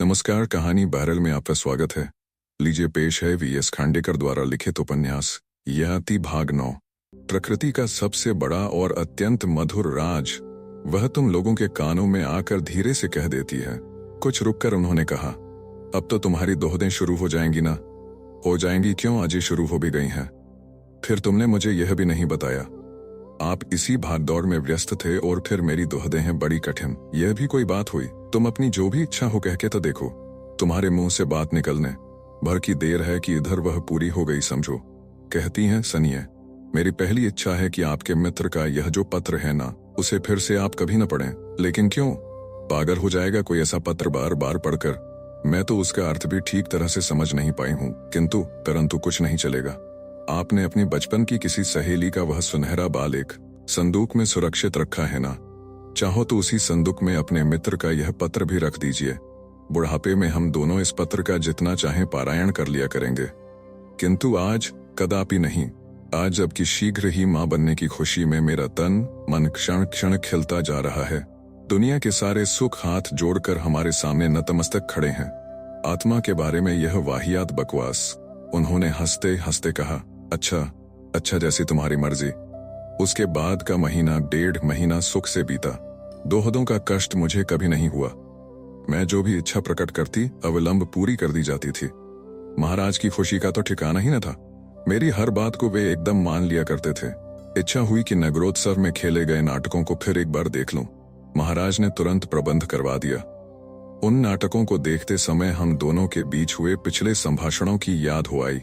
नमस्कार, कहानी बहरल में आपका स्वागत है। लीजिए पेश है वीएस खांडेकर द्वारा लिखित उपन्यास ययाति भाग 9। प्रकृति का सबसे बड़ा और अत्यंत मधुर राज वह तुम लोगों के कानों में आकर धीरे से कह देती है। कुछ रुककर उन्होंने कहा, अब तो तुम्हारी दोहदें शुरू हो जाएंगी ना? हो जाएंगी क्यों, आज ही शुरू हो भी गई हैं। फिर तुमने मुझे यह भी नहीं बताया। आप इसी भागदौड़ में व्यस्त थे और फिर मेरी दोहदें हैं बड़ी कठिन। यह भी कोई बात हुई? तुम अपनी जो भी इच्छा हो कह के तो देखो। तुम्हारे मुंह से बात निकलने भर की देर है कि इधर वह पूरी हो गई समझो। कहती हैं, सुनिए, मेरी पहली इच्छा है कि आपके मित्र का यह जो पत्र है ना, उसे फिर से आप कभी न पढ़ें। लेकिन क्यों? पागल हो जाएगा कोई ऐसा पत्र बार बार पढ़कर। मैं तो उसका अर्थ भी ठीक तरह से समझ नहीं पाई हूँ, किंतु परंतु कुछ नहीं चलेगा। आपने अपनी बचपन की किसी सहेली का वह सुनहरा बाल एक संदूक में सुरक्षित रखा है ना? चाहो तो उसी संदूक में अपने मित्र का यह पत्र भी रख दीजिए। बुढ़ापे में हम दोनों इस पत्र का जितना चाहे पारायण कर लिया करेंगे, किंतु आज कदापि नहीं। आज जबकि शीघ्र ही मां बनने की खुशी में मेरा तन मन क्षण क्षण खिलता जा रहा है। दुनिया के सारे सुख हाथ जोड़कर हमारे सामने नतमस्तक खड़े हैं। आत्मा के बारे में यह वाहियात बकवास। उन्होंने हंसते हंसते कहा, अच्छा जैसी तुम्हारी मर्जी। उसके बाद का महीना 1.5 महीना सुख से बीता। दोहदों का कष्ट मुझे कभी नहीं हुआ। मैं जो भी इच्छा प्रकट करती अविलंब पूरी कर दी जाती थी। महाराज की खुशी का तो ठिकाना ही न था। मेरी हर बात को वे एकदम मान लिया करते थे। इच्छा हुई कि नगरोत्सव में खेले गए नाटकों को फिर एक बार देख लूं। महाराज ने तुरंत प्रबंध करवा दिया। उन नाटकों को देखते समय हम दोनों के बीच हुए पिछले संभाषणों की याद हो आई।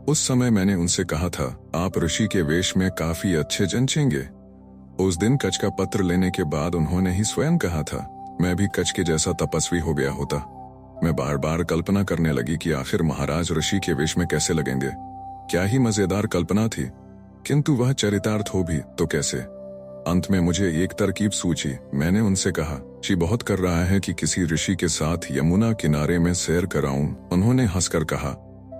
उस समय मैंने उनसे कहा था, आप ऋषि के वेश में काफी अच्छे जंचेंगे। उस दिन कच का पत्र लेने के बाद उन्होंने ही स्वयं कहा था, मैं भी कच के जैसा तपस्वी हो गया होता। मैं बार बार कल्पना करने लगी कि आखिर महाराज ऋषि के वेश में कैसे लगेंगे। क्या ही मजेदार कल्पना थी, किंतु वह चरितार्थ हो भी तो कैसे। अंत में मुझे एक तरकीब सूझी। मैंने उनसे कहा, जी बहुत कर रहा है कि किसी ऋषि के साथ यमुना किनारे में सैर कराऊं। उन्होंने हंसकर कहा,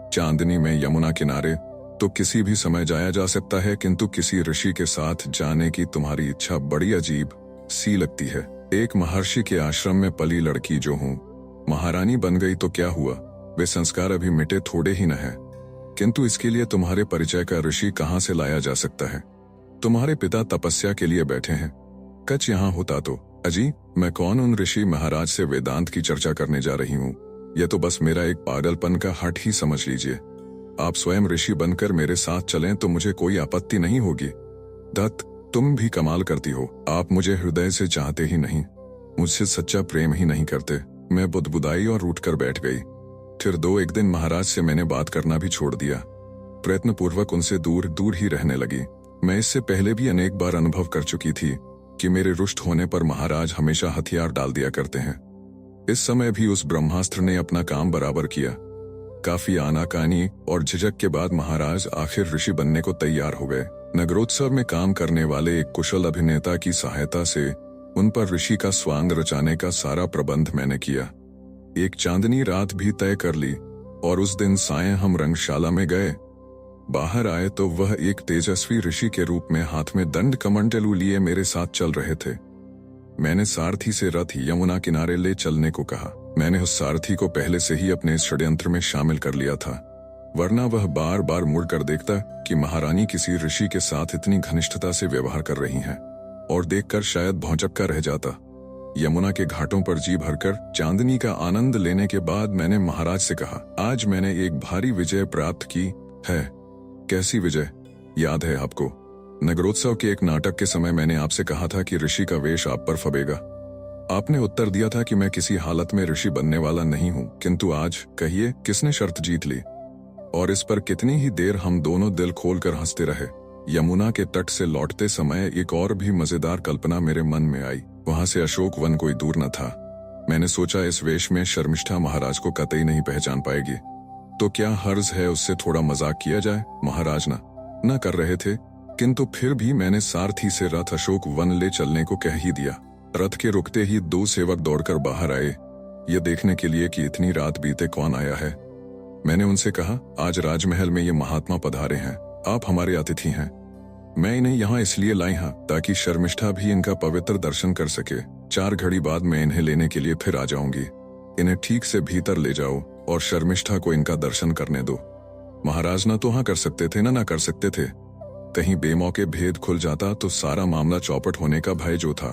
चांदनी में यमुना किनारे तो किसी भी समय जाया जा सकता है, किंतु किसी ऋषि के साथ जाने की तुम्हारी इच्छा बड़ी अजीब सी लगती है। एक महर्षि के आश्रम में पली लड़की जो हूँ, महारानी बन गई तो क्या हुआ, वे संस्कार अभी मिटे थोड़े ही न है। किंतु इसके लिए तुम्हारे परिचय का ऋषि कहाँ से लाया जा सकता है? तुम्हारे पिता तपस्या के लिए बैठे हैं। कच यहाँ होता तो। अजी, मैं कौन उन ऋषि महाराज से वेदांत की चर्चा करने जा रही हूँ। यह तो बस मेरा एक पागलपन का हट ही समझ लीजिए। आप स्वयं ऋषि बनकर मेरे साथ चलें तो मुझे कोई आपत्ति नहीं होगी। दत्त, तुम भी कमाल करती हो। आप मुझे हृदय से चाहते ही नहीं, मुझसे सच्चा प्रेम ही नहीं करते। मैं बुदबुदाई और उठकर बैठ गई। फिर एक दिन महाराज से मैंने बात करना भी छोड़ दिया। प्रयत्नपूर्वक उनसे दूर दूर ही रहने लगी। मैं इससे पहले भी अनेक बार अनुभव कर चुकी थी कि मेरे रुष्ट होने पर महाराज हमेशा हथियार डाल दिया करते हैं। इस समय भी उस ब्रह्मास्त्र ने अपना काम बराबर किया। काफी आनाकानी और झिझक के बाद महाराज आखिर ऋषि बनने को तैयार हो गए। नगरोत्सव में काम करने वाले एक कुशल अभिनेता की सहायता से उन पर ऋषि का स्वांग रचाने का सारा प्रबंध मैंने किया। एक चांदनी रात भी तय कर ली और उस दिन सायं हम रंगशाला में गए। बाहर आए तो वह एक तेजस्वी ऋषि के रूप में हाथ में दंड कमंडलू लिए मेरे साथ चल रहे थे। मैंने सारथी से रथ यमुना किनारे ले चलने को कहा। मैंने उस सारथी को पहले से ही अपने षड्यंत्र में शामिल कर लिया था, वरना वह बार बार मुड़कर देखता कि महारानी किसी ऋषि के साथ इतनी घनिष्ठता से व्यवहार कर रही हैं, और देखकर शायद भौंचक्का रह जाता। यमुना के घाटों पर जी भरकर चांदनी का आनंद लेने के बाद मैंने महाराज से कहा, आज मैंने एक भारी विजय प्राप्त की है। कैसी विजय? याद है आपको? नगरोत्सव के एक नाटक के समय मैंने आपसे कहा था कि ऋषि का वेश आप पर फबेगा। आपने उत्तर दिया था कि मैं किसी हालत में ऋषि बनने वाला नहीं हूँ, किंतु आज कहिए किसने शर्त जीत ली। और इस पर कितनी ही देर हम दोनों दिल खोलकर हंसते रहे। यमुना के तट से लौटते समय एक और भी मजेदार कल्पना मेरे मन में आई। वहां से अशोक वन कोई दूर न था। मैंने सोचा इस वेश में शर्मिष्ठा महाराज को कतई नहीं पहचान पाएगी, तो क्या हर्ज है उससे थोड़ा मजाक किया जाए। महाराज न कर रहे थे, किंतु फिर भी मैंने सारथी से रथ अशोक वन ले चलने को कह ही दिया। रथ के रुकते ही 2 सेवक दौड़कर बाहर आए, यह देखने के लिए कि इतनी रात बीते कौन आया है। मैंने उनसे कहा, आज राजमहल में ये महात्मा पधारे हैं, आप हमारे अतिथि हैं। मैं इन्हें यहाँ इसलिए लाई हूँ ताकि शर्मिष्ठा भी इनका पवित्र दर्शन कर सके। 4 घड़ी बाद मैं इन्हें लेने के लिए फिर आ जाऊंगी। इन्हें ठीक से भीतर ले जाओ और शर्मिष्ठा को इनका दर्शन करने दो। महाराज ना तो हाँ कर सकते थे ना कर सकते थे। कहीं बेमौके भेद खुल जाता तो सारा मामला चौपट होने का भय जो था।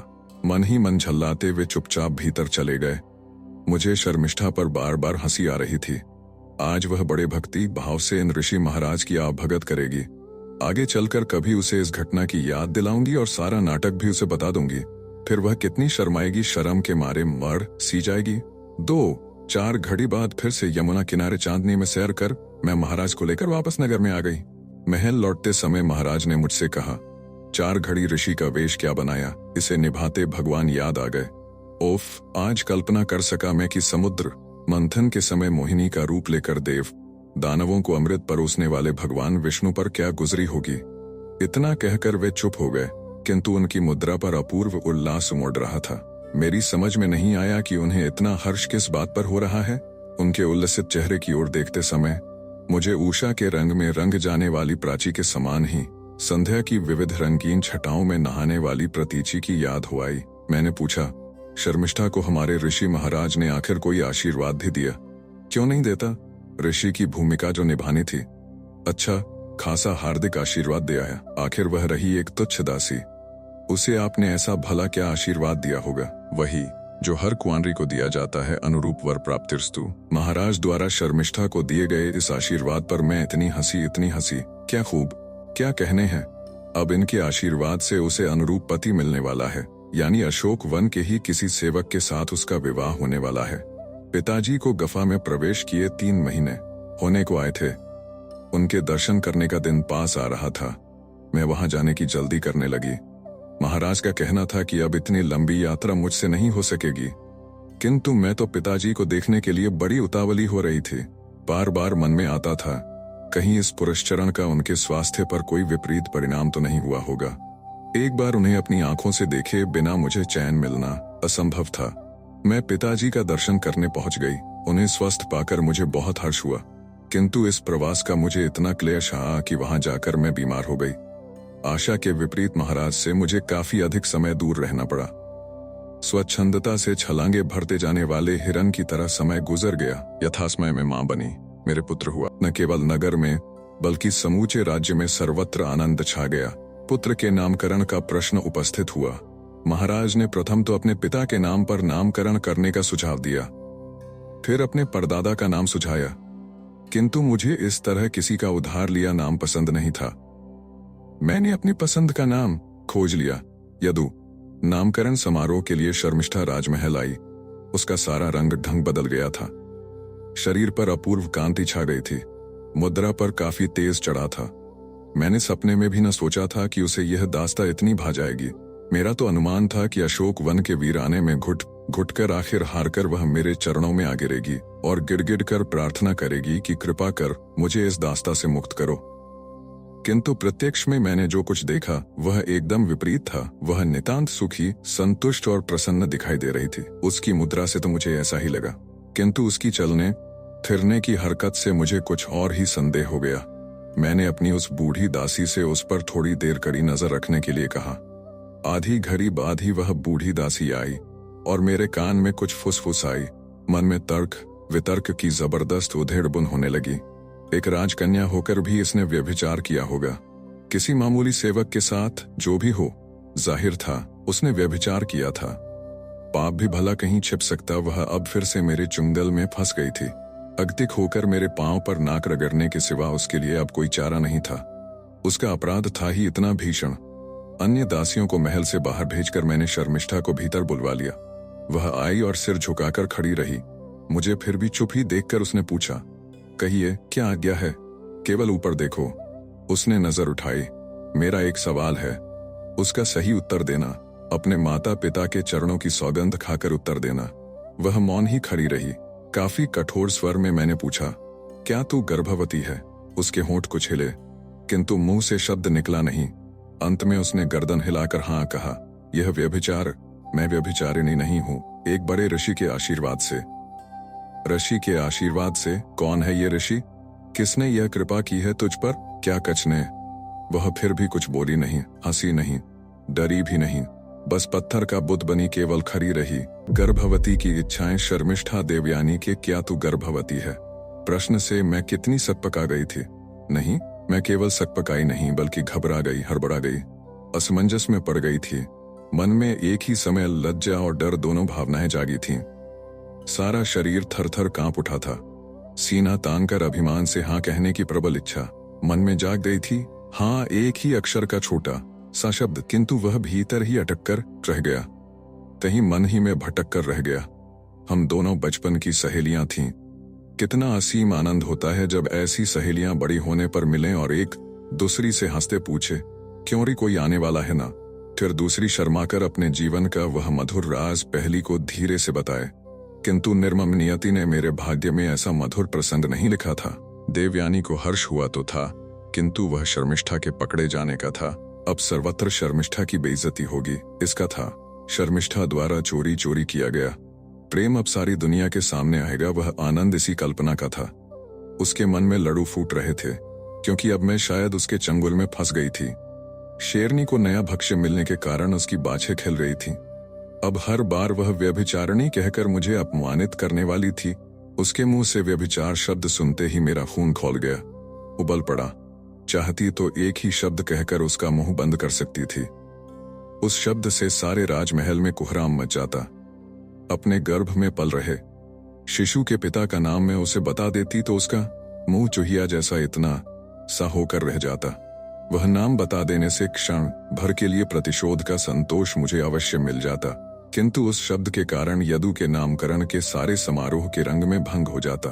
मन ही मन झल्लाते वे चुपचाप भीतर चले गए। मुझे शर्मिष्ठा पर बार बार हंसी आ रही थी। आज वह बड़े भक्ति भाव से इन ऋषि महाराज की आवभगत करेगी। आगे चलकर कभी उसे इस घटना की याद दिलाऊंगी और सारा नाटक भी उसे बता दूंगी। फिर वह कितनी शर्माएगी, शर्म के मारे मर सी जाएगी। 2-4 घड़ी बाद फिर से यमुना किनारे चांदनी में सैर कर मैं महाराज को लेकर वापस नगर में आ गई। महल लौटते समय महाराज ने मुझसे कहा, 4 घड़ी ऋषि का वेश क्या बनाया, इसे निभाते भगवान याद आ गए। ओफ, आज कल्पना कर सका मैं कि समुद्र मंथन के समय मोहिनी का रूप लेकर देव दानवों को अमृत परोसने वाले भगवान विष्णु पर क्या गुजरी होगी। इतना कहकर वे चुप हो गए, किंतु उनकी मुद्रा पर अपूर्व उल्लास उमड़ रहा था। मेरी समझ में नहीं आया कि उन्हें इतना हर्ष किस बात पर हो रहा है। उनके उल्लसित चेहरे की ओर देखते समय मुझे उषा के रंग में रंग जाने वाली प्राची के समान ही संध्या की विविध रंगीन छटाओं में नहाने वाली प्रतीची की याद हो आई। मैंने पूछा, शर्मिष्ठा को हमारे ऋषि महाराज ने आखिर कोई आशीर्वाद भी दिया? क्यों नहीं देता? ऋषि की भूमिका जो निभानी थी, अच्छा खासा हार्दिक आशीर्वाद दिया है। आखिर वह रही एक तुच्छ दासी, उसे आपने ऐसा भला क्या आशीर्वाद दिया होगा? वही जो हर कुंवारी को दिया जाता है, अनुरूप वर प्राप्तिरस्तु। महाराज द्वारा शर्मिष्ठा को दिए गए इस आशीर्वाद पर मैं इतनी हंसी, क्या खूब, क्या कहने हैं। अब इनके आशीर्वाद से उसे अनुरूप पति मिलने वाला है, यानी अशोक वन के ही किसी सेवक के साथ उसका विवाह होने वाला है। पिताजी को गफा में प्रवेश किए 3 महीने होने को आए थे। उनके दर्शन करने का दिन पास आ रहा था। मैं वहां जाने की जल्दी करने लगी। महाराज का कहना था कि अब इतनी लंबी यात्रा मुझसे नहीं हो सकेगी, किंतु मैं तो पिताजी को देखने के लिए बड़ी उतावली हो रही थी। बार बार मन में आता था, कहीं इस पुरस्चरण का उनके स्वास्थ्य पर कोई विपरीत परिणाम तो नहीं हुआ होगा। एक बार उन्हें अपनी आंखों से देखे बिना मुझे चैन मिलना असंभव था। मैं पिताजी का दर्शन करने पहुंच गई। उन्हें स्वस्थ पाकर मुझे बहुत हर्ष हुआ, किंतु इस प्रवास का मुझे इतना क्लेश आया कि वहां जाकर मैं बीमार हो गई। आशा के विपरीत महाराज से मुझे काफी अधिक समय दूर रहना पड़ा। स्वच्छंदता से छलांगे भरते जाने वाले हिरन की तरह समय गुजर गया। यथासमय में मां बनी, मेरे पुत्र हुआ। न केवल नगर में बल्कि समूचे राज्य में सर्वत्र आनंद छा गया। पुत्र के नामकरण का प्रश्न उपस्थित हुआ। महाराज ने प्रथम तो अपने पिता के नाम पर नामकरण करने का सुझाव दिया, फिर अपने परदादा का नाम सुझाया, किंतु मुझे इस तरह किसी का उधार लिया नाम पसंद नहीं था। मैंने अपनी पसंद का नाम खोज लिया, यदु। नामकरण समारोह के लिए शर्मिष्ठा राजमहल आई। उसका सारा रंग ढंग बदल गया था। शरीर पर अपूर्व कांति छा गई थी। मुद्रा पर काफी तेज चढ़ा था। मैंने सपने में भी न सोचा था कि उसे यह दास्ता इतनी भा जाएगी। मेरा तो अनुमान था कि अशोक वन के वीराने में घुट घुट कर आखिर हारकर वह मेरे चरणों में आ गिरेगी और गिड़गिड़ कर प्रार्थना करेगी कि कृपा कर मुझे इस दास्ता से मुक्त करो। किंतु प्रत्यक्ष में मैंने जो कुछ देखा वह एकदम विपरीत था। वह नितांत सुखी, संतुष्ट और प्रसन्न दिखाई दे रही थी। उसकी मुद्रा से तो मुझे ऐसा ही लगा, किंतु उसकी चलने फिरने की हरकत से मुझे कुछ और ही संदेह हो गया। मैंने अपनी उस बूढ़ी दासी से उस पर थोड़ी देर कड़ी नजर रखने के लिए कहा। आधी घड़ी बाद ही वह बूढ़ी दासी आई और मेरे कान में कुछ फुसफुसाई। मन में तर्क वितर्क की जबरदस्त उधेड़बुन होने लगी। एक राजकन्या होकर भी इसने व्यभिचार किया होगा। किसी मामूली सेवक के साथ जो भी हो, जाहिर था उसने व्यभिचार किया था। पाप भी भला कहीं छिप सकता। वह अब फिर से मेरे चुंगल में फंस गई थी। अगतिक होकर मेरे पांव पर नाक रगड़ने के सिवा उसके लिए अब कोई चारा नहीं था। उसका अपराध था ही इतना भीषण। अन्य दासियों को महल से बाहर भेजकर मैंने शर्मिष्ठा को भीतर बुलवा लिया। वह आई और सिर झुकाकर खड़ी रही। मुझे फिर भी चुप ही देखकर उसने पूछा, कहिए क्या आज्ञा है? केवल ऊपर देखो। उसने नजर उठाई। मेरा एक सवाल है, उसका सही उत्तर देना। अपने माता पिता के चरणों की सौगंध खाकर उत्तर देना। वह मौन ही खड़ी रही। काफी कठोर स्वर में मैंने पूछा, क्या तू गर्भवती है? उसके होंठ कुछ हिले, किंतु मुंह से शब्द निकला नहीं। अंत में उसने गर्दन हिलाकर हाँ कहा। यह व्यभिचार? मैं व्यभिचारिणी नहीं हूं, एक बड़े ऋषि के आशीर्वाद से। ऋषि के आशीर्वाद से? कौन है ये ऋषि? किसने यह कृपा की है तुझ पर? क्या कच ने? वह फिर भी कुछ बोली नहीं, हंसी नहीं, डरी भी नहीं। बस पत्थर का बुत बनी केवल खड़ी रही। गर्भवती की इच्छाएं शर्मिष्ठा देवयानी के, क्या तू गर्भवती है? प्रश्न से मैं कितनी सकपका गई थी। नहीं, मैं केवल सकपकाई नहीं बल्कि घबरा गई, हड़बड़ा गई, असमंजस में पड़ गई थी। मन में एक ही समय लज्जा और डर दोनों भावनाएं जागी थीं। सारा शरीर थर-थर कांप उठा था। सीना तान कर अभिमान से हाँ कहने की प्रबल इच्छा मन में जाग गई थी। हाँ, एक ही अक्षर का छोटा सा शब्द, किंतु वह भीतर ही अटक कर रह गया, कहीं मन ही में भटक कर रह गया। हम दोनों बचपन की सहेलियां थीं। कितना असीम आनंद होता है जब ऐसी सहेलियां बड़ी होने पर मिलें और एक दूसरी से हंसते पूछे, क्यों री कोई आने वाला है ना? फिर दूसरी शर्माकर अपने जीवन का वह मधुर राज पहली को धीरे से बताए। किंतु निर्मम नियति ने मेरे भाग्य में ऐसा मधुर प्रसंग नहीं लिखा था। देवयानी को हर्ष हुआ तो था, किंतु वह शर्मिष्ठा के पकड़े जाने का था। अब सर्वत्र शर्मिष्ठा की बेइज्जती होगी, इसका था। शर्मिष्ठा द्वारा चोरी चोरी किया गया प्रेम अब सारी दुनिया के सामने आएगा, वह आनंद इसी कल्पना का था। उसके मन में लड़ू फूट रहे थे, क्योंकि अब मैं शायद उसके चंगुल में फंस गई थी। शेरनी को नया भक्ष्य मिलने के कारण उसकी बाछें खिल रही थी। अब हर बार वह व्यभिचारिणी कहकर मुझे अपमानित करने वाली थी। उसके मुंह से व्यभिचार शब्द सुनते ही मेरा खून खौल गया, उबल पड़ा। चाहती तो एक ही शब्द कहकर उसका मुंह बंद कर सकती थी। उस शब्द से सारे राजमहल में कोहराम मच जाता। अपने गर्भ में पल रहे शिशु के पिता का नाम मैं उसे बता देती तो उसका मुंह चूहिया जैसा इतना सा होकर रह जाता। वह नाम बता देने से क्षण भर के लिए प्रतिशोध का संतोष मुझे अवश्य मिल जाता, किंतु उस शब्द के कारण यदु के नामकरण के सारे समारोह के रंग में भंग हो जाता।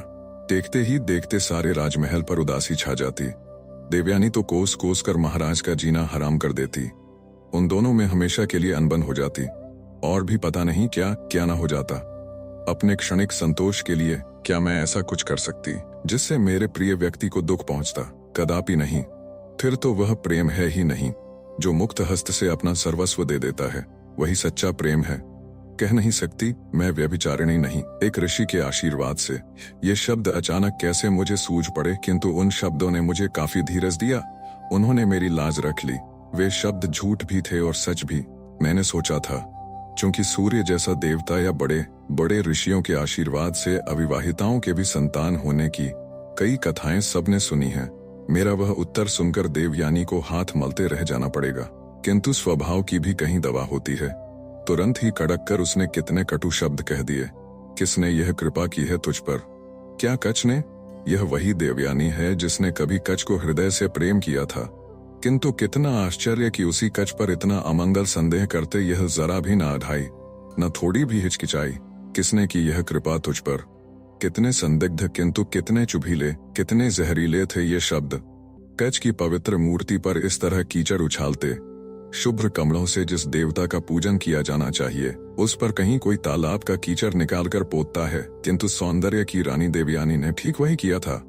देखते ही देखते सारे राजमहल पर उदासी छा जाती। देवयानी तो कोस कोस कर महाराज का जीना हराम कर देती। उन दोनों में हमेशा के लिए अनबन हो जाती, और भी पता नहीं क्या क्या ना हो जाता। अपने क्षणिक संतोष के लिए क्या मैं ऐसा कुछ कर सकती जिससे मेरे प्रिय व्यक्ति को दुख पहुंचता? कदापि नहीं। फिर तो वह प्रेम है ही नहीं। जो मुक्त हस्त से अपना सर्वस्व दे देता है वही सच्चा प्रेम है। कह नहीं सकती मैं व्यभिचारिणी नहीं। एक ऋषि के आशीर्वाद से ये शब्द अचानक कैसे मुझे सूझ पड़े, किंतु उन शब्दों ने मुझे काफी धीरज दिया। उन्होंने मेरी लाज रख ली। वे शब्द झूठ भी थे और सच भी। मैंने सोचा था, चूंकि सूर्य जैसा देवता या बड़े बड़े ऋषियों के आशीर्वाद से अविवाहिताओं के भी संतान होने की कई कथाएं सबने सुनी हैं, मेरा वह उत्तर सुनकर देवयानी को हाथ मलते रह जाना पड़ेगा। किंतु स्वभाव की भी कहीं दवा होती है। तुरंत ही कड़क कर उसने कितने कटु शब्द कह दिए। किसने यह कृपा की है तुझ पर? क्या कच ने? यह वही देवयानी है जिसने कभी कच को हृदय से प्रेम किया था। किंतु कितना आश्चर्य कि उसी कच पर इतना अमंगल संदेह करते यह जरा भी न अढ़ाई, न थोड़ी भी हिचकिचाई। किसने की यह कृपा तुझ पर? कितने संदिग्ध किंतु कितने चुभीले, कितने जहरीले थे ये शब्द। कच की पवित्र मूर्ति पर इस तरह कीचड़ उछालते। शुभ्र कमलों से जिस देवता का पूजन किया जाना चाहिए उस पर कहीं कोई तालाब का कीचड़ निकालकर पोतता है। किंतु सौंदर्य की रानी देवयानी ने ठीक वही किया था।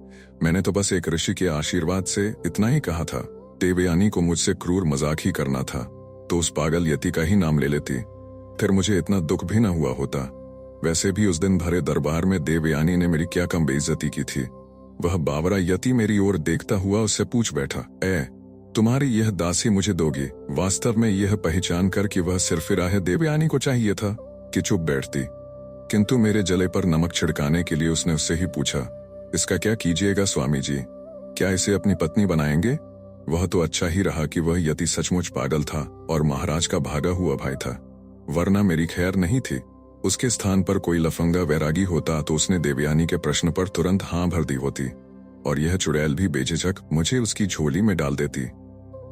मैंने तो बस एक ऋषि के आशीर्वाद से इतना ही कहा था। देवयानी को मुझसे क्रूर मजाक ही करना था तो उस पागल यति का ही नाम ले लेती, फिर मुझे इतना दुख भी न हुआ होता। वैसे भी उस दिन भरे दरबार में देवयानी ने मेरी क्या कम बेइज्जती की थी। वह बावरा यति मेरी ओर देखता हुआ उससे पूछ बैठा, ए तुम्हारी यह दासी मुझे दोगी? वास्तव में यह पहचान कर कि वह सिरफिरा है देवयानी को चाहिए था कि चुप बैठती, किंतु मेरे जले पर नमक छिड़काने के लिए उसने उससे ही पूछा, इसका क्या कीजिएगा स्वामी जी? क्या इसे अपनी पत्नी बनाएंगे? वह तो अच्छा ही रहा कि वह यति सचमुच पागल था और महाराज का भागा हुआ भाई था, वरना मेरी खैर नहीं थी। उसके स्थान पर कोई लफंगा वैरागी होता तो उसने देवयानी के प्रश्न पर तुरंत हाँ भर दी होती और यह चुड़ैल भी बेझिझक मुझे उसकी झोली में डाल देती।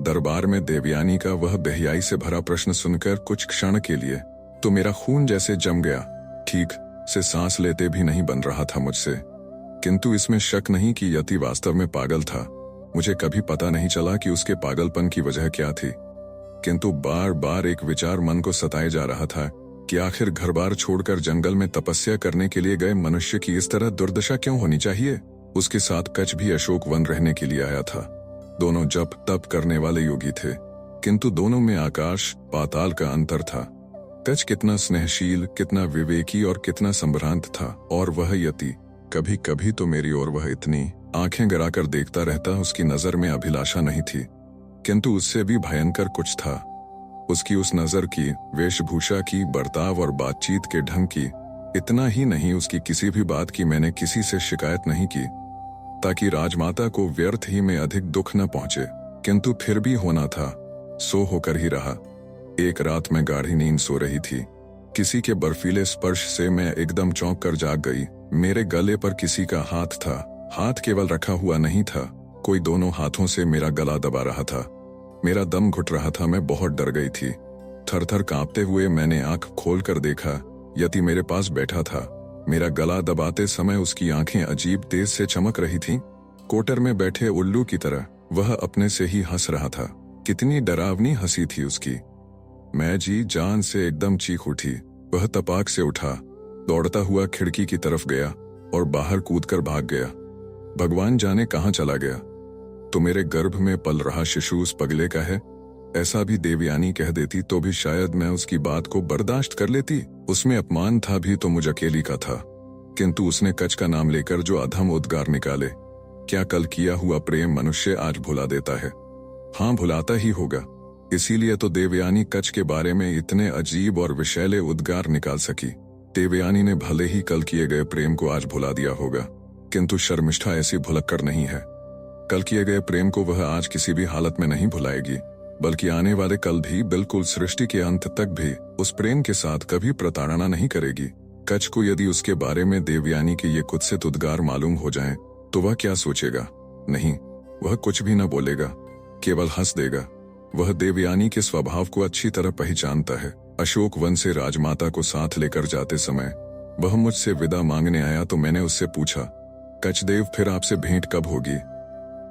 दरबार में देवयानी का वह बेहयाई से भरा प्रश्न सुनकर कुछ क्षण के लिए तो मेरा खून जैसे जम गया। ठीक से सांस लेते भी नहीं बन रहा था मुझसे। किंतु इसमें शक नहीं कि यति वास्तव में पागल था। मुझे कभी पता नहीं चला कि उसके पागलपन की वजह क्या थी, किंतु बार बार एक विचार मन को सताए जा रहा था कि आखिर घर बार छोड़कर जंगल में तपस्या करने के लिए गए मनुष्य की इस तरह दुर्दशा क्यों होनी चाहिए। उसके साथ कच भी अशोक वन रहने के लिए आया था। दोनों जप तप करने वाले योगी थे, किंतु दोनों में आकाश पाताल का अंतर था। कच कितना स्नेहशील, कितना विवेकी और कितना संभ्रांत था, और वह यति कभी कभी तो मेरी ओर वह इतनी आंखें गिराकर देखता रहता। उसकी नजर में अभिलाषा नहीं थी, किंतु उससे भी भयंकर कुछ था। उसकी उस नजर की, वेशभूषा की, बर्ताव और बातचीत के ढंग की, इतना ही नहीं उसकी किसी भी बात की मैंने किसी से शिकायत नहीं की, ताकि राजमाता को व्यर्थ ही में अधिक दुख न पहुंचे। किंतु फिर भी होना था, सो होकर ही रहा। एक रात मैं गाढ़ी नींद सो रही थी। किसी के बर्फीले स्पर्श से मैं एकदम चौंक कर जाग गई। मेरे गले पर किसी का हाथ था। हाथ केवल रखा हुआ नहीं था, कोई दोनों हाथों से मेरा गला दबा रहा था। मेरा दम घुट रहा था, मैं बहुत डर गई थी। थर थर कांपते हुए मैंने आंख खोल कर देखा, यति मेरे पास बैठा था। मेरा गला दबाते समय उसकी आंखें अजीब तेज से चमक रही थीं। कोटर में बैठे उल्लू की तरह वह अपने से ही हंस रहा था। कितनी डरावनी हंसी थी उसकी। मैं जी जान से एकदम चीख उठी। वह तपाक से उठा, दौड़ता हुआ खिड़की की तरफ गया और बाहर कूदकर भाग गया। भगवान जाने कहाँ चला गया। तो मेरे गर्भ में पल रहा शिशु उस पगले का है, ऐसा भी देवयानी कह देती तो भी शायद मैं उसकी बात को बर्दाश्त कर लेती। उसमें अपमान था भी तो मुझ अकेली का था। किंतु उसने कच का नाम लेकर जो अधम उद्गार निकाले, क्या कल किया हुआ प्रेम मनुष्य आज भुला देता है? हाँ, भुलाता ही होगा। इसीलिए तो देवयानी कच के बारे में इतने अजीब और विषैले उद्गार निकाल सकी। देवयानी ने भले ही कल किए गए प्रेम को आज भुला दिया होगा, किंतु शर्मिष्ठा ऐसी भुलक्कड़ नहीं है। कल किए गए प्रेम को वह आज किसी भी हालत में नहीं भुलाएगी, बल्कि आने वाले कल भी, बिल्कुल सृष्टि के अंत तक भी उस प्रेम के साथ कभी प्रताड़ना नहीं करेगी। कच को यदि उसके बारे में देवयानी के ये कुत्सित उद्गार मालूम हो जाएं, तो वह क्या सोचेगा? नहीं, वह कुछ भी न बोलेगा, केवल हंस देगा। वह देवयानी के स्वभाव को अच्छी तरह पहचानता है। अशोक वन से राजमाता को साथ लेकर जाते समय वह मुझसे विदा मांगने आया तो मैंने उससे पूछा, कचदेव फिर आपसे भेंट कब होगी?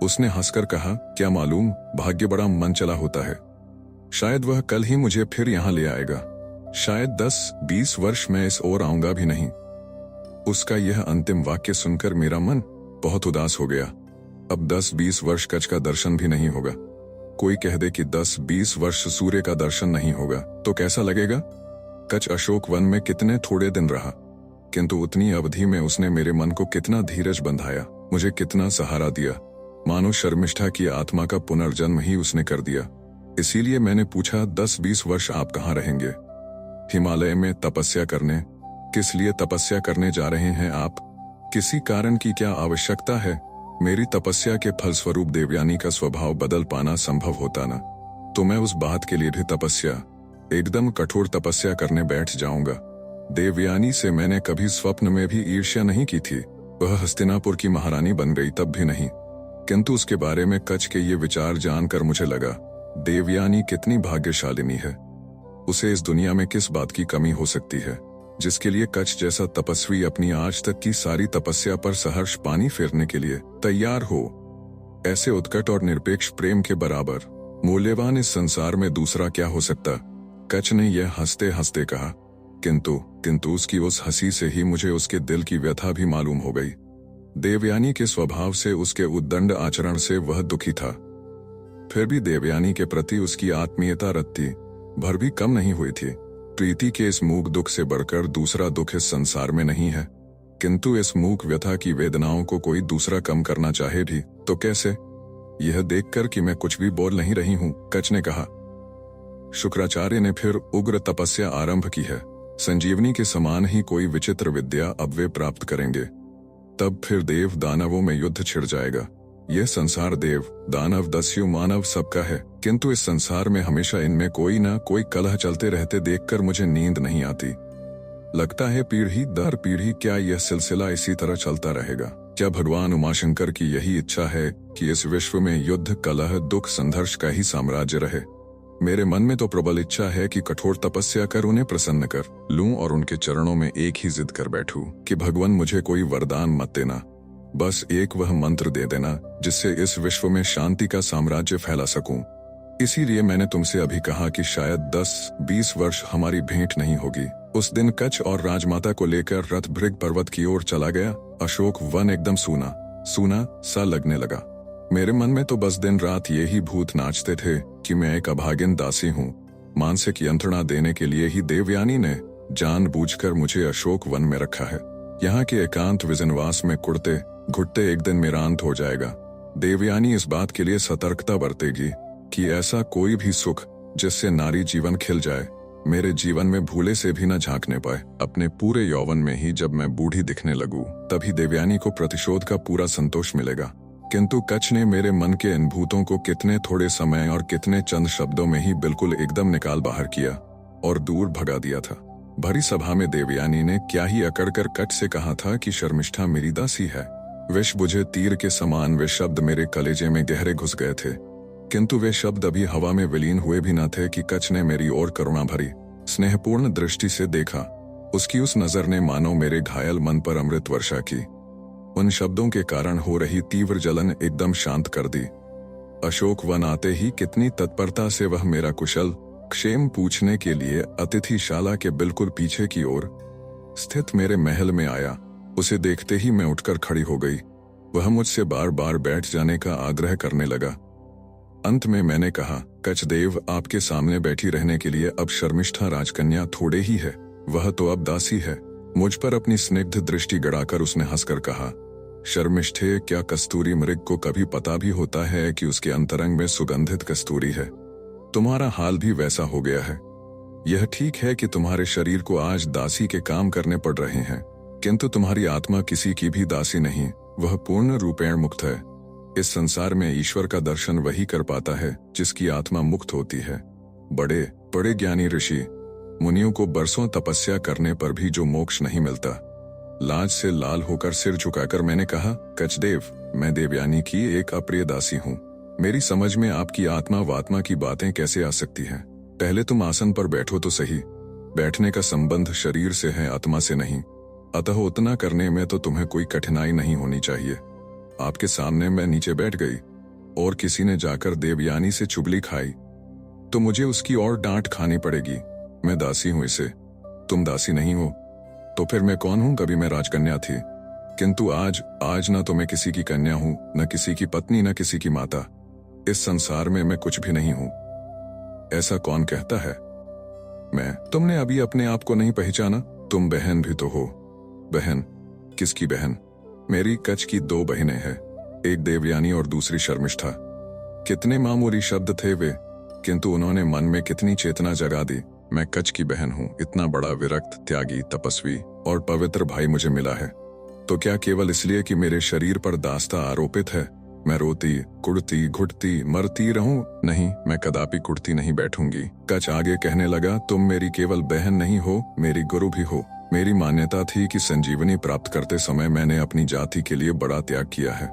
उसने हंसकर कहा, क्या मालूम, भाग्य बड़ा मन चला होता है। शायद वह कल ही मुझे फिर यहाँ ले आएगा। शायद 10-20 वर्ष में इस ओर आऊंगा भी नहीं। उसका यह अंतिम वाक्य सुनकर मेरा मन बहुत उदास हो गया। अब 10-20 वर्ष कच का दर्शन भी नहीं होगा। कोई कह दे कि 10-20 वर्ष सूर्य का दर्शन नहीं होगा तो कैसा लगेगा? कच अशोक वन में कितने थोड़े दिन रहा, किंतु उतनी अवधि में उसने मेरे मन को कितना धीरज बंधाया, मुझे कितना सहारा दिया। मानो शर्मिष्ठा की आत्मा का पुनर्जन्म ही उसने कर दिया। इसीलिए मैंने पूछा, 10-20 वर्ष आप कहाँ रहेंगे? हिमालय में तपस्या करने। किस लिए तपस्या करने जा रहे हैं आप? किसी कारण की क्या आवश्यकता है? मेरी तपस्या के फलस्वरूप देवयानी का स्वभाव बदल पाना संभव होता ना, तो मैं उस बात के लिए भी तपस्या, एकदम कठोर तपस्या करने बैठ जाऊंगा। देवयानी से मैंने कभी स्वप्न में भी ईर्ष्या नहीं की थी। वह हस्तिनापुर की महारानी बन गई तब भी नहीं। किंतु उसके बारे में कच के ये विचार जानकर मुझे लगा, देवयानी कितनी भाग्यशालिनी है। उसे इस दुनिया में किस बात की कमी हो सकती है, जिसके लिए कच जैसा तपस्वी अपनी आज तक की सारी तपस्या पर सहर्ष पानी फेरने के लिए तैयार हो। ऐसे उत्कट और निरपेक्ष प्रेम के बराबर मूल्यवान इस संसार में दूसरा क्या हो सकता? कच ने यह हंसते हंसते कहा। किंतु उसकी उस हंसी से ही मुझे उसके दिल की व्यथा भी मालूम हो गई। देवयानी के स्वभाव से, उसके उद्दंड आचरण से वह दुखी था। फिर भी देवयानी के प्रति उसकी आत्मीयता रत्ती भर भी कम नहीं हुई थी। प्रीति के इस मूक दुख से बढ़कर दूसरा दुख इस संसार में नहीं है। किंतु इस मूक व्यथा की वेदनाओं को कोई दूसरा कम करना चाहे भी तो कैसे? यह देखकर कि मैं कुछ भी बोल नहीं रही हूं, कच ने कहा, शुक्राचार्य ने फिर उग्र तपस्या आरंभ की है। संजीवनी के समान ही कोई विचित्र विद्या अब वे प्राप्त करेंगे। तब फिर देव दानवों में युद्ध छिड़ जाएगा। यह संसार देव दानव दस्यु मानव सबका है, किंतु इस संसार में हमेशा इनमें कोई न कोई कलह चलते रहते देखकर मुझे नींद नहीं आती। लगता है पीढ़ी दर पीढ़ी क्या यह सिलसिला इसी तरह चलता रहेगा? क्या भगवान उमाशंकर की यही इच्छा है कि इस विश्व में युद्ध, कलह, दुख, संघर्ष का ही साम्राज्य रहे? मेरे मन में तो प्रबल इच्छा है कि कठोर तपस्या कर उन्हें प्रसन्न कर लूं और उनके चरणों में एक ही जिद कर बैठूं कि भगवान मुझे कोई वरदान मत देना, बस एक वह मंत्र दे देना जिससे इस विश्व में शांति का साम्राज्य फैला सकूं। इसीलिए मैंने तुमसे अभी कहा कि शायद 10-20 वर्ष हमारी भेंट नहीं होगी। उस दिन कच और राजमाता को लेकर रथ भृग पर्वत की ओर चला गया। अशोक वन एकदम सूना सूना सा लगने लगा। मेरे मन में तो बस दिन रात ये ही भूत नाचते थे कि मैं एक अभागिन दासी हूँ। मानसिक यंत्रणा देने के लिए ही देवयानी ने जानबूझकर मुझे अशोक वन में रखा है। यहाँ के एकांत विजनवास में कुड़ते घुटते एक दिन मेरा अंत हो जाएगा। देवयानी इस बात के लिए सतर्कता बरतेगी कि ऐसा कोई भी सुख जिससे नारी जीवन खिल जाए, मेरे जीवन में भूले से भी न झांकने पाए। अपने पूरे यौवन में ही जब मैं बूढ़ी दिखने लगूं, तभी देवयानी को प्रतिशोध का पूरा संतोष मिलेगा। किंतु कच्छ ने मेरे मन के इन भूतों को कितने थोड़े समय और कितने चंद शब्दों में ही बिल्कुल एकदम निकाल बाहर किया और दूर भगा दिया था। भरी सभा में देवयानी ने क्या ही अकड़कर कच्छ से कहा था कि शर्मिष्ठा मेरी दासी है। विष बुझे तीर के समान वे शब्द मेरे कलेजे में गहरे घुस गए थे, किंतु वे शब्द अभी हवा में विलीन हुए भी न थे कि कच्छ ने मेरी ओर करुणा भरी स्नेहपूर्ण दृष्टि से देखा। उसकी उस नजर ने मानो मेरे घायल मन पर अमृत वर्षा की। उन शब्दों के कारण हो रही तीव्र जलन एकदम शांत कर दी। अशोक वन आते ही कितनी तत्परता से वह मेरा कुशल क्षेम पूछने के लिए अतिथिशाला के बिल्कुल पीछे की ओर स्थित मेरे महल में आया। उसे देखते ही मैं उठकर खड़ी हो गई। वह मुझसे बार बार बैठ जाने का आग्रह करने लगा। अंत में मैंने कहा, कच्छदेव, आपके सामने बैठी रहने के लिए अब शर्मिष्ठा राजकन्या थोड़े ही है, वह तो अब दासी है। मुझ पर अपनी स्निग्ध दृष्टि गड़ाकर उसने हंसकर कहा, शर्मिष्ठे, क्या कस्तूरी मृग को कभी पता भी होता है कि उसके अंतरंग में सुगंधित कस्तूरी है? तुम्हारा हाल भी वैसा हो गया है। यह ठीक है कि तुम्हारे शरीर को आज दासी के काम करने पड़ रहे हैं, किंतु तुम्हारी आत्मा किसी की भी दासी नहीं, वह पूर्ण रूपेण मुक्त है। इस संसार में ईश्वर का दर्शन वही कर पाता है जिसकी आत्मा मुक्त होती है। बड़े बड़े ज्ञानी ऋषि मुनियों को बरसों तपस्या करने पर भी जो मोक्ष नहीं मिलता। लाज से लाल होकर सिर झुकाकर मैंने कहा, कच्छदेव, मैं देवयानी की एक अप्रिय दासी हूँ। मेरी समझ में आपकी आत्मा वात्मा की बातें कैसे आ सकती हैं? पहले तुम आसन पर बैठो तो सही। बैठने का संबंध शरीर से है, आत्मा से नहीं, अतः उतना करने में तो तुम्हें कोई कठिनाई नहीं होनी चाहिए। आपके सामने मैं नीचे बैठ गई और किसी ने जाकर देवयानी से चुगली खाई तो मुझे उसकी और डांट खानी पड़ेगी। मैं दासी हूं इसे, तुम दासी नहीं हो, तो फिर मैं कौन हूं? कभी मैं राजकन्या थी, किंतु आज न तो मैं किसी की कन्या हूं, न किसी की पत्नी, न किसी की माता। इस संसार में मैं कुछ भी नहीं हूं। ऐसा कौन कहता है? तुमने अभी अपने आप को नहीं पहचाना? तुम बहन भी तो हो। बहन? किसकी बहन? मेरी कच्छ की 2 बहनें हैं, एक देवयानी और दूसरी शर्मिष्ठा। कितने मामूली शब्द थे वे, किंतु उन्होंने मन में कितनी चेतना जगा दी। मैं कच्छ की बहन हूं। इतना बड़ा विरक्त, त्यागी, तपस्वी और पवित्र भाई मुझे मिला है, तो क्या केवल इसलिए कि मेरे शरीर पर दास्ता आरोपित है मैं रोती, कुड़ती, घुटती, मरती रहूं? नहीं, मैं कदापि कुड़ती नहीं बैठूंगी। कच्छ आगे कहने लगा, तुम मेरी केवल बहन नहीं हो, मेरी गुरु भी हो। मेरी मान्यता थी कि संजीवनी प्राप्त करते समय मैंने अपनी जाति के लिए बड़ा त्याग किया है,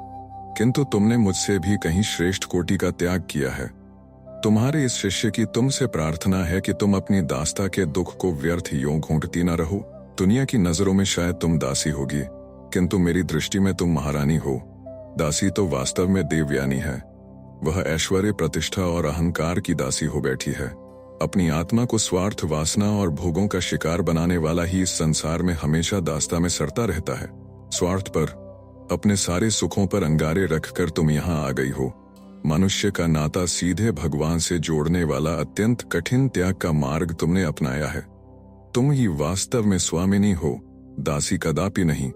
किंतु तुमने मुझसे भी कहीं श्रेष्ठ कोटि का त्याग किया है। तुम्हारे इस शिष्य की तुमसे प्रार्थना है कि तुम अपनी दास्ता के दुख को व्यर्थ यूं घूंटती न रहो। दुनिया की नजरों में शायद तुम दासी होगी, किंतु मेरी दृष्टि में तुम महारानी हो। दासी तो वास्तव में देवयानी है। वह ऐश्वर्य, प्रतिष्ठा और अहंकार की दासी हो बैठी है। अपनी आत्मा को स्वार्थ, वासना और भोगों का शिकार बनाने वाला ही इस संसार में हमेशा दास्ता में सड़ता रहता है। स्वार्थ पर, अपने सारे सुखों पर अंगारे रखकर तुम यहाँ आ गई हो। मनुष्य का नाता सीधे भगवान से जोड़ने वाला अत्यंत कठिन त्याग का मार्ग तुमने अपनाया है। तुम ही वास्तव में स्वामिनी हो, दासी कदापि नहीं।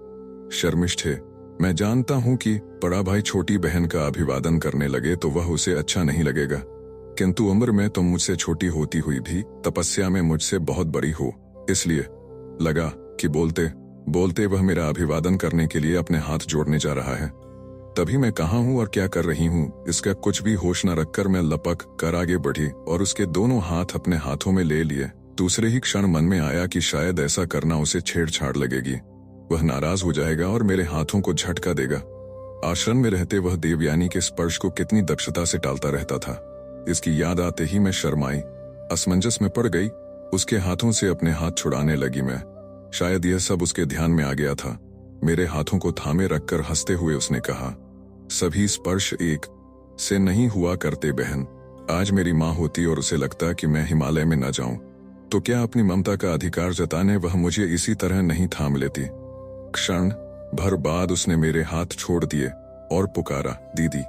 शर्मिष्ठे, मैं जानता हूं कि बड़ा भाई छोटी बहन का अभिवादन करने लगे तो वह उसे अच्छा नहीं लगेगा, किंतु उम्र में तुम मुझसे छोटी होती हुई भी तपस्या में मुझसे बहुत बड़ी हो, इसलिए लगा कि बोलते बोलते वह मेरा अभिवादन करने के लिए अपने हाथ जोड़ने जा रहा है। तभी मैं कहाँ हूँ और क्या कर रही हूँ इसका कुछ भी होश न रखकर मैं लपक कर आगे बढ़ी और उसके दोनों हाथ अपने हाथों में ले लिए। दूसरे ही क्षण मन में आया कि शायद ऐसा करना उसे छेड़छाड़ लगेगी, वह नाराज हो जाएगा और मेरे हाथों को झटका देगा। आश्रम में रहते वह देवयानी के स्पर्श को कितनी दक्षता से टालता रहता था, इसकी याद आते ही मैं शर्माई, असमंजस में पड़ गई। उसके हाथों से अपने हाथ छुड़ाने लगी मैं। शायद यह सब उसके ध्यान में आ गया था। मेरे हाथों को थामे रखकर हंसते हुए उसने कहा, सभी स्पर्श एक से नहीं हुआ करते बहन। आज मेरी माँ होती और उसे लगता कि मैं हिमालय में न जाऊं, तो क्या अपनी ममता का अधिकार जताने वह मुझे इसी तरह नहीं थाम लेती। क्षण भर बाद उसने मेरे हाथ छोड़ दिए और पुकारा, दीदी।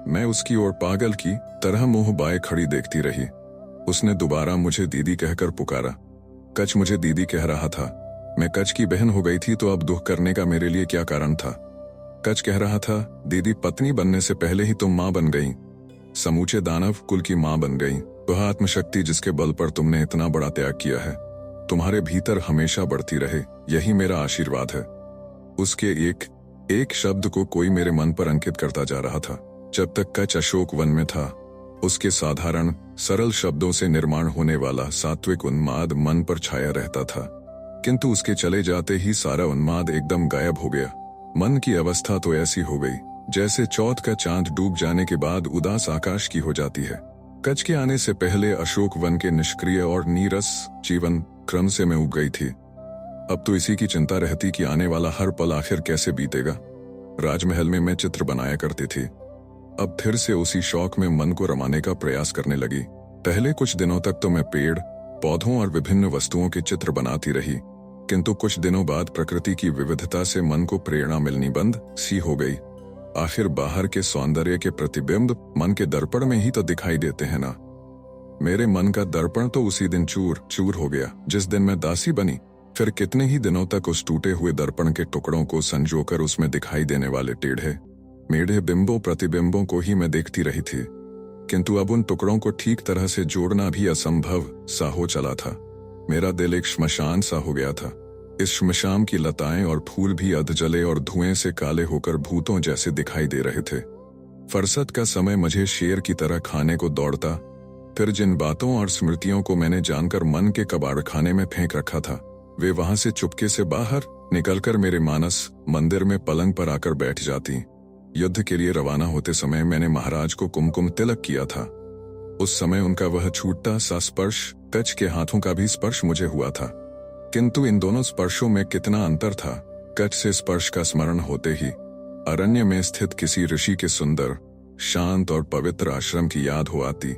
मैं उसकी ओर पागल की तरह मुंह बाए खड़ी देखती रही। उसने दोबारा मुझे दीदी कहकर पुकारा। कच्छ मुझे दीदी कह रहा था। मैं कच्छ की बहन हो गई थी तो अब दुख करने का मेरे लिए क्या कारण था। कच्छ कह रहा था, दीदी, पत्नी बनने से पहले ही तुम मां बन गई, समूचे दानव कुल की मां बन गई। वह आत्मशक्ति जिसके बल पर तुमने इतना बड़ा त्याग किया है, तुम्हारे भीतर हमेशा बढ़ती रहे, यही मेरा आशीर्वाद है। उसके एक एक शब्द को कोई मेरे मन पर अंकित करता जा रहा था। जब तक कच्छ अशोक वन में था, उसके साधारण सरल शब्दों से निर्माण होने वाला सात्विक उन्माद मन पर छाया रहता था, किंतु उसके चले जाते ही सारा उन्माद एकदम गायब हो गया। मन की अवस्था तो ऐसी हो गई जैसे चौथ का चांद डूब जाने के बाद उदास आकाश की हो जाती है। कच्छ के आने से पहले अशोक वन के निष्क्रिय और नीरस जीवन क्रम से मैं उब गई थी। अब तो इसी की चिंता रहती कि आने वाला हर पल आखिर कैसे बीतेगा। राजमहल में मैं चित्र बनाया करती थी, अब फिर से उसी शौक में मन को रमाने का प्रयास करने लगी। पहले कुछ दिनों तक तो मैं पेड़ पौधों और विभिन्न वस्तुओं के चित्र बनाती रही, किंतु कुछ दिनों बाद प्रकृति की विविधता से मन को प्रेरणा मिलनी बंद सी हो गई। आखिर बाहर के सौंदर्य के प्रतिबिंब मन के दर्पण में ही तो दिखाई देते हैं ना। मेरे मन का दर्पण तो उसी दिन चूर चूर हो गया जिस दिन मैं दासी बनी। फिर कितने ही दिनों तक उस टूटे हुए दर्पण के टुकड़ों को संजोकर उसमें दिखाई देने वाले टेढ़े मेढ़े बिंबों प्रतिबिंबों को ही मैं देखती रही थी, किंतु अब उन टुकड़ों को ठीक तरह से जोड़ना भी असंभव सा हो चला था। मेरा दिल एक श्मशान सा हो गया था। इस श्मशान की लताएं और फूल भी अधजले और धुएं से काले होकर भूतों जैसे दिखाई दे रहे थे। फरसत का समय मुझे शेर की तरह खाने को दौड़ता। फिर जिन बातों और स्मृतियों को मैंने जानकर मन के कबाड़ खाने में फेंक रखा था, वे वहां से चुपके से बाहर निकलकर मेरे मानस मंदिर में पलंग पर आकर बैठ जाती। युद्ध के लिए रवाना होते समय मैंने महाराज को कुमकुम तिलक किया था। उस समय उनका वह छूटता सा स्पर्श, कच्छ के हाथों का भी स्पर्श मुझे हुआ था, किंतु इन दोनों स्पर्शों में कितना अंतर था। कच्छ से स्पर्श का स्मरण होते ही अरण्य में स्थित किसी ऋषि के सुंदर, शांत और पवित्र आश्रम की याद हो आती,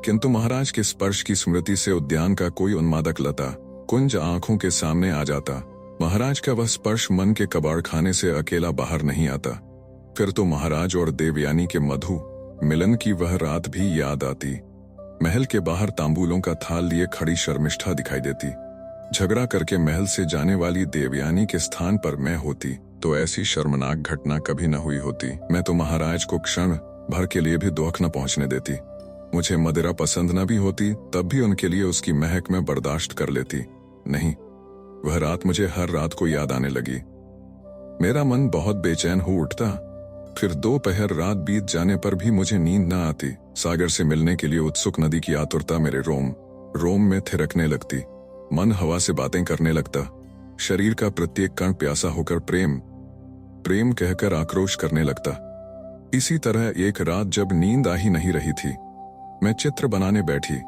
किंतु महाराज के स्पर्श की स्मृति से उद्यान का कोई उन्मादक लता कुंज आंखों के सामने आ जाता। महाराज का वह स्पर्श मन के कबाड़ खाने से अकेला बाहर नहीं आता। फिर तो महाराज और देवयानी के मधु मिलन की वह रात भी याद आती। महल के बाहर तांबूलों का थाल लिए खड़ी शर्मिष्ठा दिखाई देती। झगड़ा करके महल से जाने वाली देवयानी के स्थान पर मैं होती तो ऐसी शर्मनाक घटना कभी न हुई होती। मैं तो महाराज को क्षण भर के लिए भी दुख न पहुंचने देती। मुझे मदिरा पसंद न भी होती तब भी उनके लिए उसकी महक में बर्दाश्त कर लेती। नहीं, वह रात मुझे हर रात को याद आने लगी। मेरा मन बहुत बेचैन हो उठता। फिर दोपहर रात बीत जाने पर भी मुझे नींद न आती। सागर से मिलने के लिए उत्सुक नदी की आतुरता मेरे रोम रोम में थिरकने लगती। मन हवा से बातें करने लगता। शरीर का प्रत्येक कण प्यासा होकर प्रेम प्रेम कहकर आक्रोश करने लगता। इसी तरह एक रात जब नींद आ ही नहीं रही थी, मैं चित्र बनाने बैठी।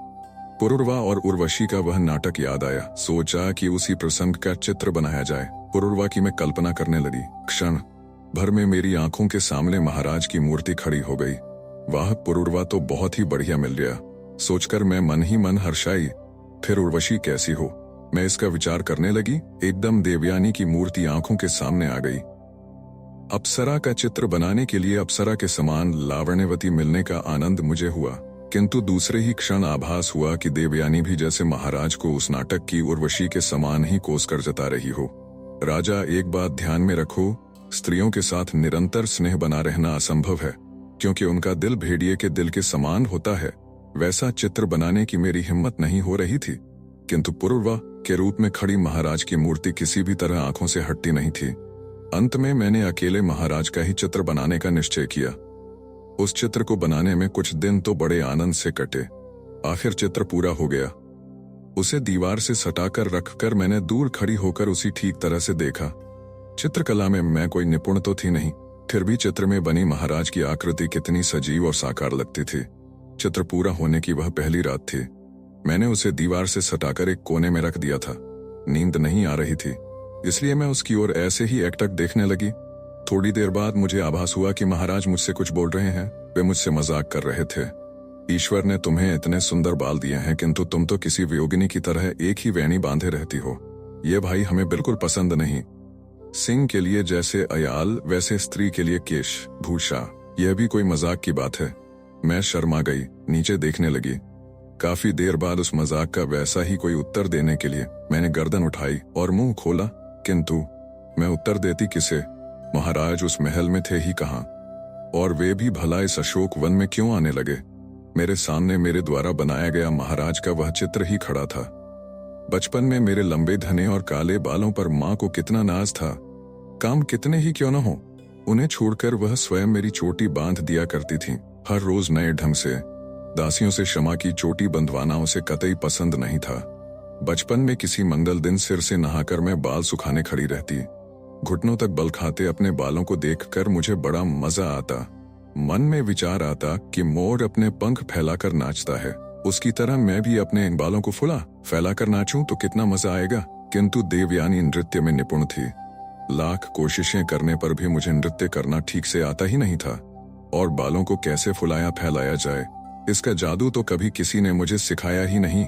पुरुरवा और उर्वशी का वह नाटक याद आया। सोचा कि उसी प्रसंग का चित्र बनाया जाए। पुरुरवा की मैं कल्पना करने लगी। क्षण भर में मेरी आंखों के सामने महाराज की मूर्ति खड़ी हो गई। वाह, पुरुरवा तो बहुत ही बढ़िया मिल गया, सोचकर मैं मन ही मन हर्षाई। फिर उर्वशी कैसी हो, मैं इसका विचार करने लगी। एकदम देवयानी की मूर्ति आंखों के सामने आ गई। अप्सरा का चित्र बनाने के लिए अप्सरा के समान लावण्यवती मिलने का आनंद मुझे हुआ, किंतु दूसरे ही क्षण आभास हुआ कि देवयानी भी जैसे महाराज को उस नाटक की उर्वशी के समान ही कोस कर जता रही हो। राजा, एक बात ध्यान में रखो, स्त्रियों के साथ निरंतर स्नेह बना रहना असंभव है, क्योंकि उनका दिल भेड़िए के दिल के समान होता है। वैसा चित्र बनाने की मेरी हिम्मत नहीं हो रही थी, किंतु पुरुरवा के रूप में खड़ी महाराज की मूर्ति किसी भी तरह आंखों से हटती नहीं थी। अंत में मैंने अकेले महाराज का ही चित्र बनाने का निश्चय किया। उस चित्र को बनाने में कुछ दिन तो बड़े आनंद से कटे। आखिर चित्र पूरा हो गया। उसे दीवार से सटाकर रखकर मैंने दूर खड़ी होकर उसी ठीक तरह से देखा। चित्रकला में मैं कोई निपुण तो थी नहीं, फिर भी चित्र में बनी महाराज की आकृति कितनी सजीव और साकार लगती थी। चित्र पूरा होने की वह पहली रात थी। मैंने उसे दीवार से सटाकर एक कोने में रख दिया था। नींद नहीं आ रही थी, इसलिए मैं उसकी ओर ऐसे ही एकटक देखने लगी। थोड़ी देर बाद मुझे आभास हुआ कि महाराज मुझसे कुछ बोल रहे हैं। वे मुझसे मजाक कर रहे थे। ईश्वर ने तुम्हें इतने सुंदर बाल दिए हैं, किंतु तुम तो किसी वियोगिनी की तरह एक ही वेणी बांधे रहती हो। ये भाई हमें बिल्कुल पसंद नहीं। सिंह के लिए जैसे अयाल, वैसे स्त्री के लिए केश भूषा। यह भी कोई मजाक की बात है। मैं शर्मा गई, नीचे देखने लगी। काफी देर बाद उस मजाक का वैसा ही कोई उत्तर देने के लिए मैंने गर्दन उठाई और मुंह खोला, किंतु मैं उत्तर देती किसे? महाराज उस महल में थे ही कहाँ, और वे भी भला इस अशोक वन में क्यों आने लगे? मेरे सामने मेरे द्वारा बनाया गया महाराज का वह चित्र ही खड़ा था। बचपन में मेरे लंबे घने और काले बालों पर माँ को कितना नाज था। काम कितने ही क्यों न हो, उन्हें छोड़कर वह स्वयं मेरी चोटी बांध दिया करती थी, हर रोज नए ढंग से। दासियों से शमा की चोटी बंधवाना उसे कतई पसंद नहीं था। बचपन में किसी मंगल दिन सिर से नहाकर मैं बाल सुखाने खड़ी रहती। घुटनों तक बल खाते अपने बालों को देखकर मुझे बड़ा मजा आता। मन में विचार आता कि मोर अपने पंख फैलाकर नाचता है, उसकी तरह मैं भी अपने इन बालों को फैलाकर नाचूं तो कितना मजा आएगा। किंतु देवयानी नृत्य में निपुण थी। लाख कोशिशें करने पर भी मुझे नृत्य करना ठीक से आता ही नहीं था, और बालों को कैसे फुलाया फैलाया जाए इसका जादू तो कभी किसी ने मुझे सिखाया ही नहीं।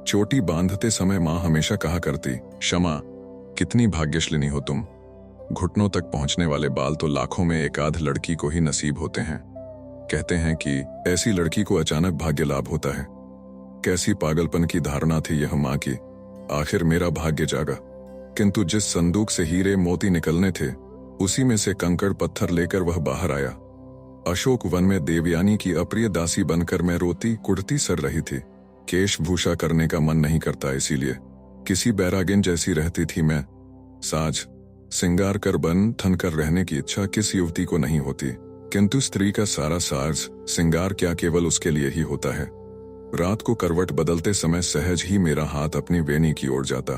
चोटी बांधते समय माँ हमेशा कहा करती, शमा, कितनी भाग्यशालिनी हो तुम। घुटनों तक पहुंचने वाले बाल तो लाखों में एक आध लड़की को ही नसीब होते हैं। कहते हैं कि ऐसी लड़की को अचानक भाग्य लाभ होता है। कैसी पागलपन की धारणा थी यह माँ की। आखिर मेरा भाग्य जागा, किंतु जिस संदूक से हीरे मोती निकलने थे उसी में से कंकड़ पत्थर लेकर वह बाहर आया। अशोक वन में देवयानी की अप्रिय दासी बनकर मैं रोती कुड़ती सर रही थी। केश भूषा करने का मन नहीं करता, इसीलिए किसी बैरागिन जैसी रहती थी मैं। साज सिंगार कर बन ठन कर रहने की इच्छा किस युवती को नहीं होती, किंतु स्त्री का सारा साज सिंगार क्या केवल उसके लिए ही होता है। रात को करवट बदलते समय सहज ही मेरा हाथ अपनी वेणी की ओर जाता।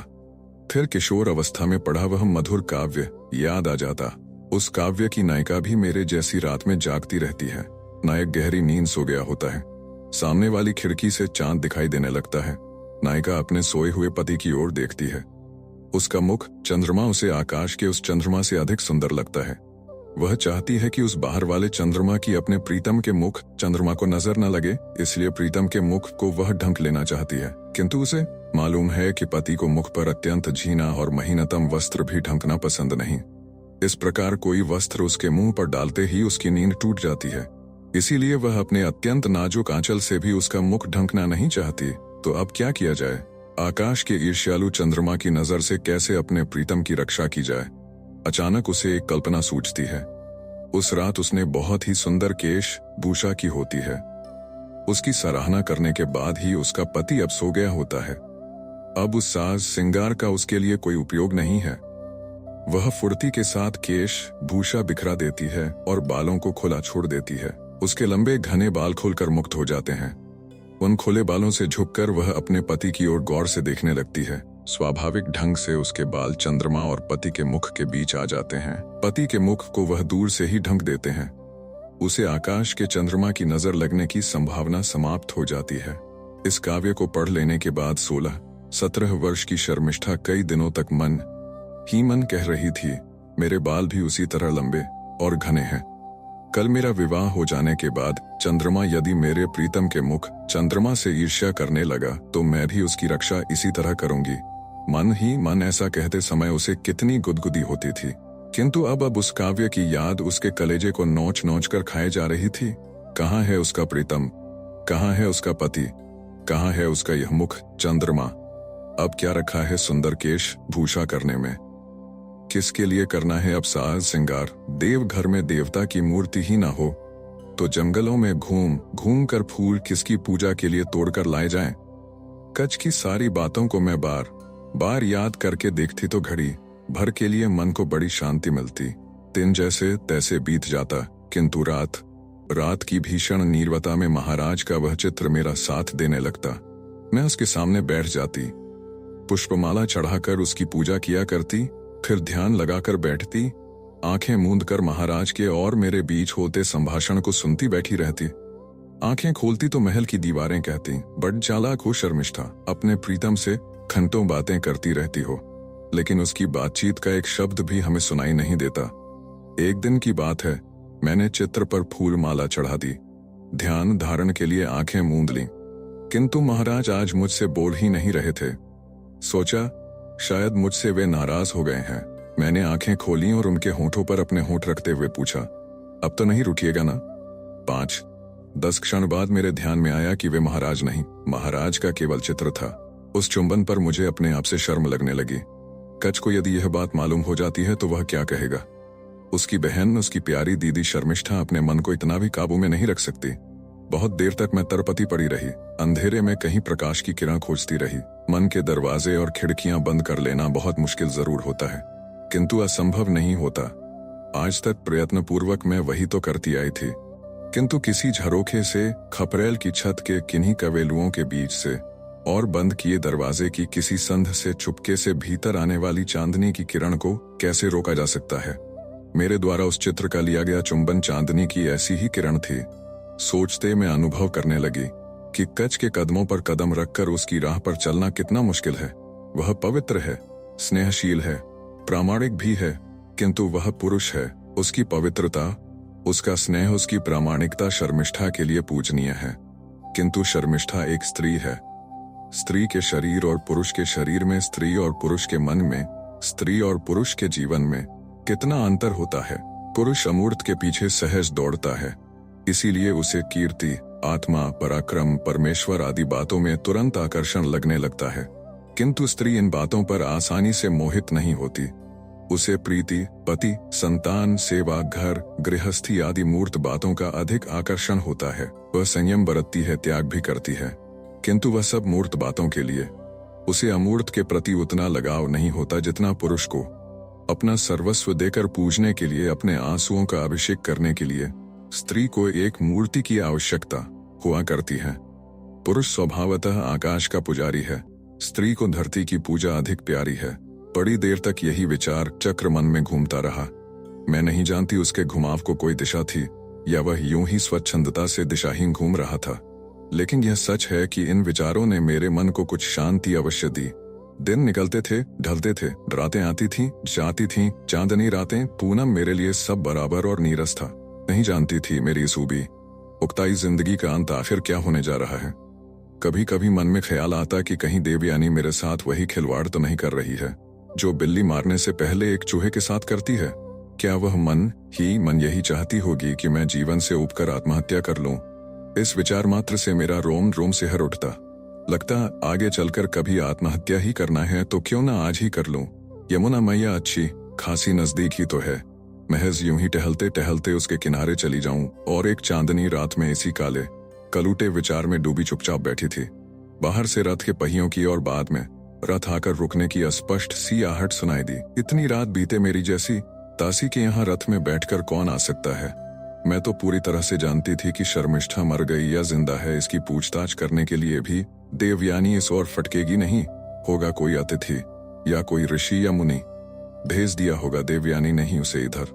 फिर किशोर अवस्था में पढ़ा वह मधुर काव्य याद आ जाता। उस काव्य की नायिका भी मेरे जैसी रात में जागती रहती है। नायक गहरी नींद सो गया होता है, सामने वाली खिड़की से चांद दिखाई देने लगता है। नायिका अपने सोए हुए पति की ओर देखती है। उसका मुख चंद्रमा उसे आकाश के उस चंद्रमा से अधिक सुंदर लगता है। वह चाहती है कि उस बाहर वाले चंद्रमा की अपने प्रीतम के मुख चंद्रमा को नजर न लगे, इसलिए प्रीतम के मुख को वह ढंक लेना चाहती है। किंतु उसे मालूम है कि पति को मुख पर अत्यंत झीना और महीनतम वस्त्र भी ढंकना पसंद नहीं। इस प्रकार कोई वस्त्र उसके मुंह पर डालते ही उसकी नींद टूट जाती है। इसीलिए वह अपने अत्यंत नाजुक आंचल से भी उसका मुख ढंकना नहीं चाहती। तो अब क्या किया जाए? आकाश के ईर्ष्यालु चंद्रमा की नजर से कैसे अपने प्रीतम की रक्षा की जाए? अचानक उसे एक कल्पना सूझती है। उस रात उसने बहुत ही सुंदर केश भूषा की होती है। उसकी सराहना करने के बाद ही उसका पति अब सो गया होता है। अब उस साज सिंगार का उसके लिए कोई उपयोग नहीं है। वह फुर्ती के साथ केश भूषा बिखरा देती है और बालों को खुला छोड़ देती है। उसके लंबे घने बाल खुलकर मुक्त हो जाते हैं। उन खुले बालों से झुककर वह अपने पति की ओर गौर से देखने लगती है। स्वाभाविक ढंग से उसके बाल चंद्रमा और पति के मुख के बीच आ जाते हैं। पति के मुख को वह दूर से ही ढंक देते हैं। उसे आकाश के चंद्रमा की नजर लगने की संभावना समाप्त हो जाती है। इस काव्य को पढ़ लेने के बाद 16-17 वर्ष की शर्मिष्ठा कई दिनों तक मन ही मन कह रही थी, मेरे बाल भी उसी तरह लंबे और घने हैं। कल मेरा विवाह हो जाने के बाद चंद्रमा यदि मेरे प्रीतम के मुख चंद्रमा से ईर्ष्या करने लगा तो मैं भी उसकी रक्षा इसी तरह करूंगी। मन ही मन ऐसा कहते समय उसे कितनी गुदगुदी होती थी, किंतु अब उस काव्य की याद उसके कलेजे को नोच नोच कर खाए जा रही थी। कहाँ है उसका प्रीतम? कहाँ है उसका पति? कहाँ है उसका यह मुख चंद्रमा? अब क्या रखा है सुंदर केश भूषा करने में? किसके लिए करना है अब साज सिंगार? देव घर में देवता की मूर्ति ही ना हो तो जंगलों में घूम घूम कर फूल किसकी पूजा के लिए तोड़कर लाए जाएं? कच की सारी बातों को मैं बार बार याद करके देखती तो घड़ी भर के लिए मन को बड़ी शांति मिलती। दिन जैसे तैसे बीत जाता, किंतु रात की भीषण नीरवता में महाराज का वह चित्र मेरा साथ देने लगता। मैं उसके सामने बैठ जाती, पुष्पमाला चढ़ाकर उसकी पूजा किया करती, फिर ध्यान लगाकर बैठती, आंखें मूंदकर महाराज के और मेरे बीच होते संभाषण को सुनती बैठी रहती। आंखें खोलती तो महल की दीवारें कहती, बड़ चालाक हो शर्मिष्ठा, अपने प्रीतम से घंटों बातें करती रहती हो, लेकिन उसकी बातचीत का एक शब्द भी हमें सुनाई नहीं देता। एक दिन की बात है, मैंने चित्र पर फूल माला चढ़ा दी, ध्यान धारण के लिए आंखें मूंद लीं, किंतु महाराज आज मुझसे बोल ही नहीं रहे थे। सोचा शायद मुझसे वे नाराज हो गए हैं। मैंने आंखें खोली और उनके होठों पर अपने होठ रखते हुए पूछा, अब तो नहीं रुठिएगा ना? 5-10 क्षण बाद मेरे ध्यान में आया कि वे महाराज नहीं, महाराज का केवल चित्र था। उस चुंबन पर मुझे अपने आप से शर्म लगने लगी। कच को यदि यह बात मालूम हो जाती है तो वह क्या कहेगा? उसकी बहन, उसकी प्यारी दीदी शर्मिष्ठा अपने मन को इतना भी काबू में नहीं रख सकती। बहुत देर तक मैं तरपती पड़ी रही। अंधेरे में कहीं प्रकाश की किरण खोजती रही। मन के दरवाजे और खिड़कियां बंद कर लेना बहुत मुश्किल जरूर होता है, किंतु असंभव नहीं होता। आज तक प्रयत्नपूर्वक मैं वही तो करती आई थी, किंतु किसी झरोखे से, खपरेल की छत के किन्हीं कवेलुओं के बीच से और बंद किए दरवाजे की किसी संध से चुपके से भीतर आने वाली चांदनी की किरण को कैसे रोका जा सकता है। मेरे द्वारा उस चित्र का लिया गया चुंबन चांदनी की ऐसी ही किरण थी। सोचते मैं अनुभव करने लगी कि कच के कदमों पर कदम रखकर उसकी राह पर चलना कितना मुश्किल है। वह पवित्र है, स्नेहशील है, प्रामाणिक भी है, किंतु वह पुरुष है। उसकी पवित्रता, उसका स्नेह, उसकी प्रामाणिकता शर्मिष्ठा के लिए पूजनीय है, किंतु शर्मिष्ठा एक स्त्री है। स्त्री के शरीर और पुरुष के शरीर में, स्त्री और पुरुष के मन में, स्त्री और पुरुष के जीवन में कितना अंतर होता है। पुरुष अमूर्त के पीछे सहज दौड़ता है, इसीलिए उसे कीर्ति, आत्मा, पराक्रम, परमेश्वर आदि बातों में तुरंत आकर्षण लगने लगता है, किंतु स्त्री इन बातों पर आसानी से मोहित नहीं होती। उसे प्रीति, पति, संतान, सेवा, घर, गृहस्थी आदि मूर्त बातों का अधिक आकर्षण होता है। वह संयम बरतती है, त्याग भी करती है, किंतु वह सब मूर्त बातों के लिए। उसे अमूर्त के प्रति उतना लगाव नहीं होता जितना पुरुष को अपना सर्वस्व देकर पूजने के लिए, अपने आंसुओं का अभिषेक करने के लिए स्त्री को एक मूर्ति की आवश्यकता हुआ करती है। पुरुष स्वभावतः आकाश का पुजारी है, स्त्री को धरती की पूजा अधिक प्यारी है। बड़ी देर तक यही विचार चक्र मन में घूमता रहा। मैं नहीं जानती उसके घुमाव को कोई दिशा थी या वह यूं ही स्वच्छंदता से दिशाहीन घूम रहा था, लेकिन यह सच है कि इन विचारों ने मेरे मन को कुछ शांति अवश्य दी। दिन निकलते थे, ढलते थे, रातें आती थीं, जाती थीं, चांदनी रातें, पूनम मेरे लिए सब बराबर और नीरस था। नहीं जानती थी मेरी सूबी उक्ताई जिंदगी का अंत आखिर क्या होने जा रहा है। कभी कभी मन में ख्याल आता कि कहीं देवयानी मेरे साथ वही खिलवाड़ तो नहीं कर रही है जो बिल्ली मारने से पहले एक चूहे के साथ करती है। क्या वह मन यही चाहती होगी कि मैं जीवन से उबकर आत्महत्या कर लूं? इस विचार मात्र से मेरा रोम रोम सिहर उठता। लगता आगे चलकर कभी आत्महत्या ही करना है तो क्यों ना आज ही कर लूं। यमुना मैया अच्छी खासी नजदीक ही तो है। महज यूं ही टहलते टहलते उसके किनारे चली जाऊं। और एक चांदनी रात में इसी काले कलूटे विचार में डूबी चुपचाप बैठी थी। बाहर से रथ के पहियों की और बाद में रथ आकर रुकने की अस्पष्ट सी आहट सुनाई दी। इतनी रात बीते मेरी जैसी तासी के यहाँ रथ में बैठकर कौन आ सकता है। मैं तो पूरी तरह से जानती थी कि शर्मिष्ठा मर गई या जिंदा है, इसकी पूछताछ करने के लिए भी देवयानी इस ओर फटकेगी नहीं। होगा कोई अतिथि या कोई ऋषि या मुनि भेज दिया होगा देवयानी ने ही उसे इधर।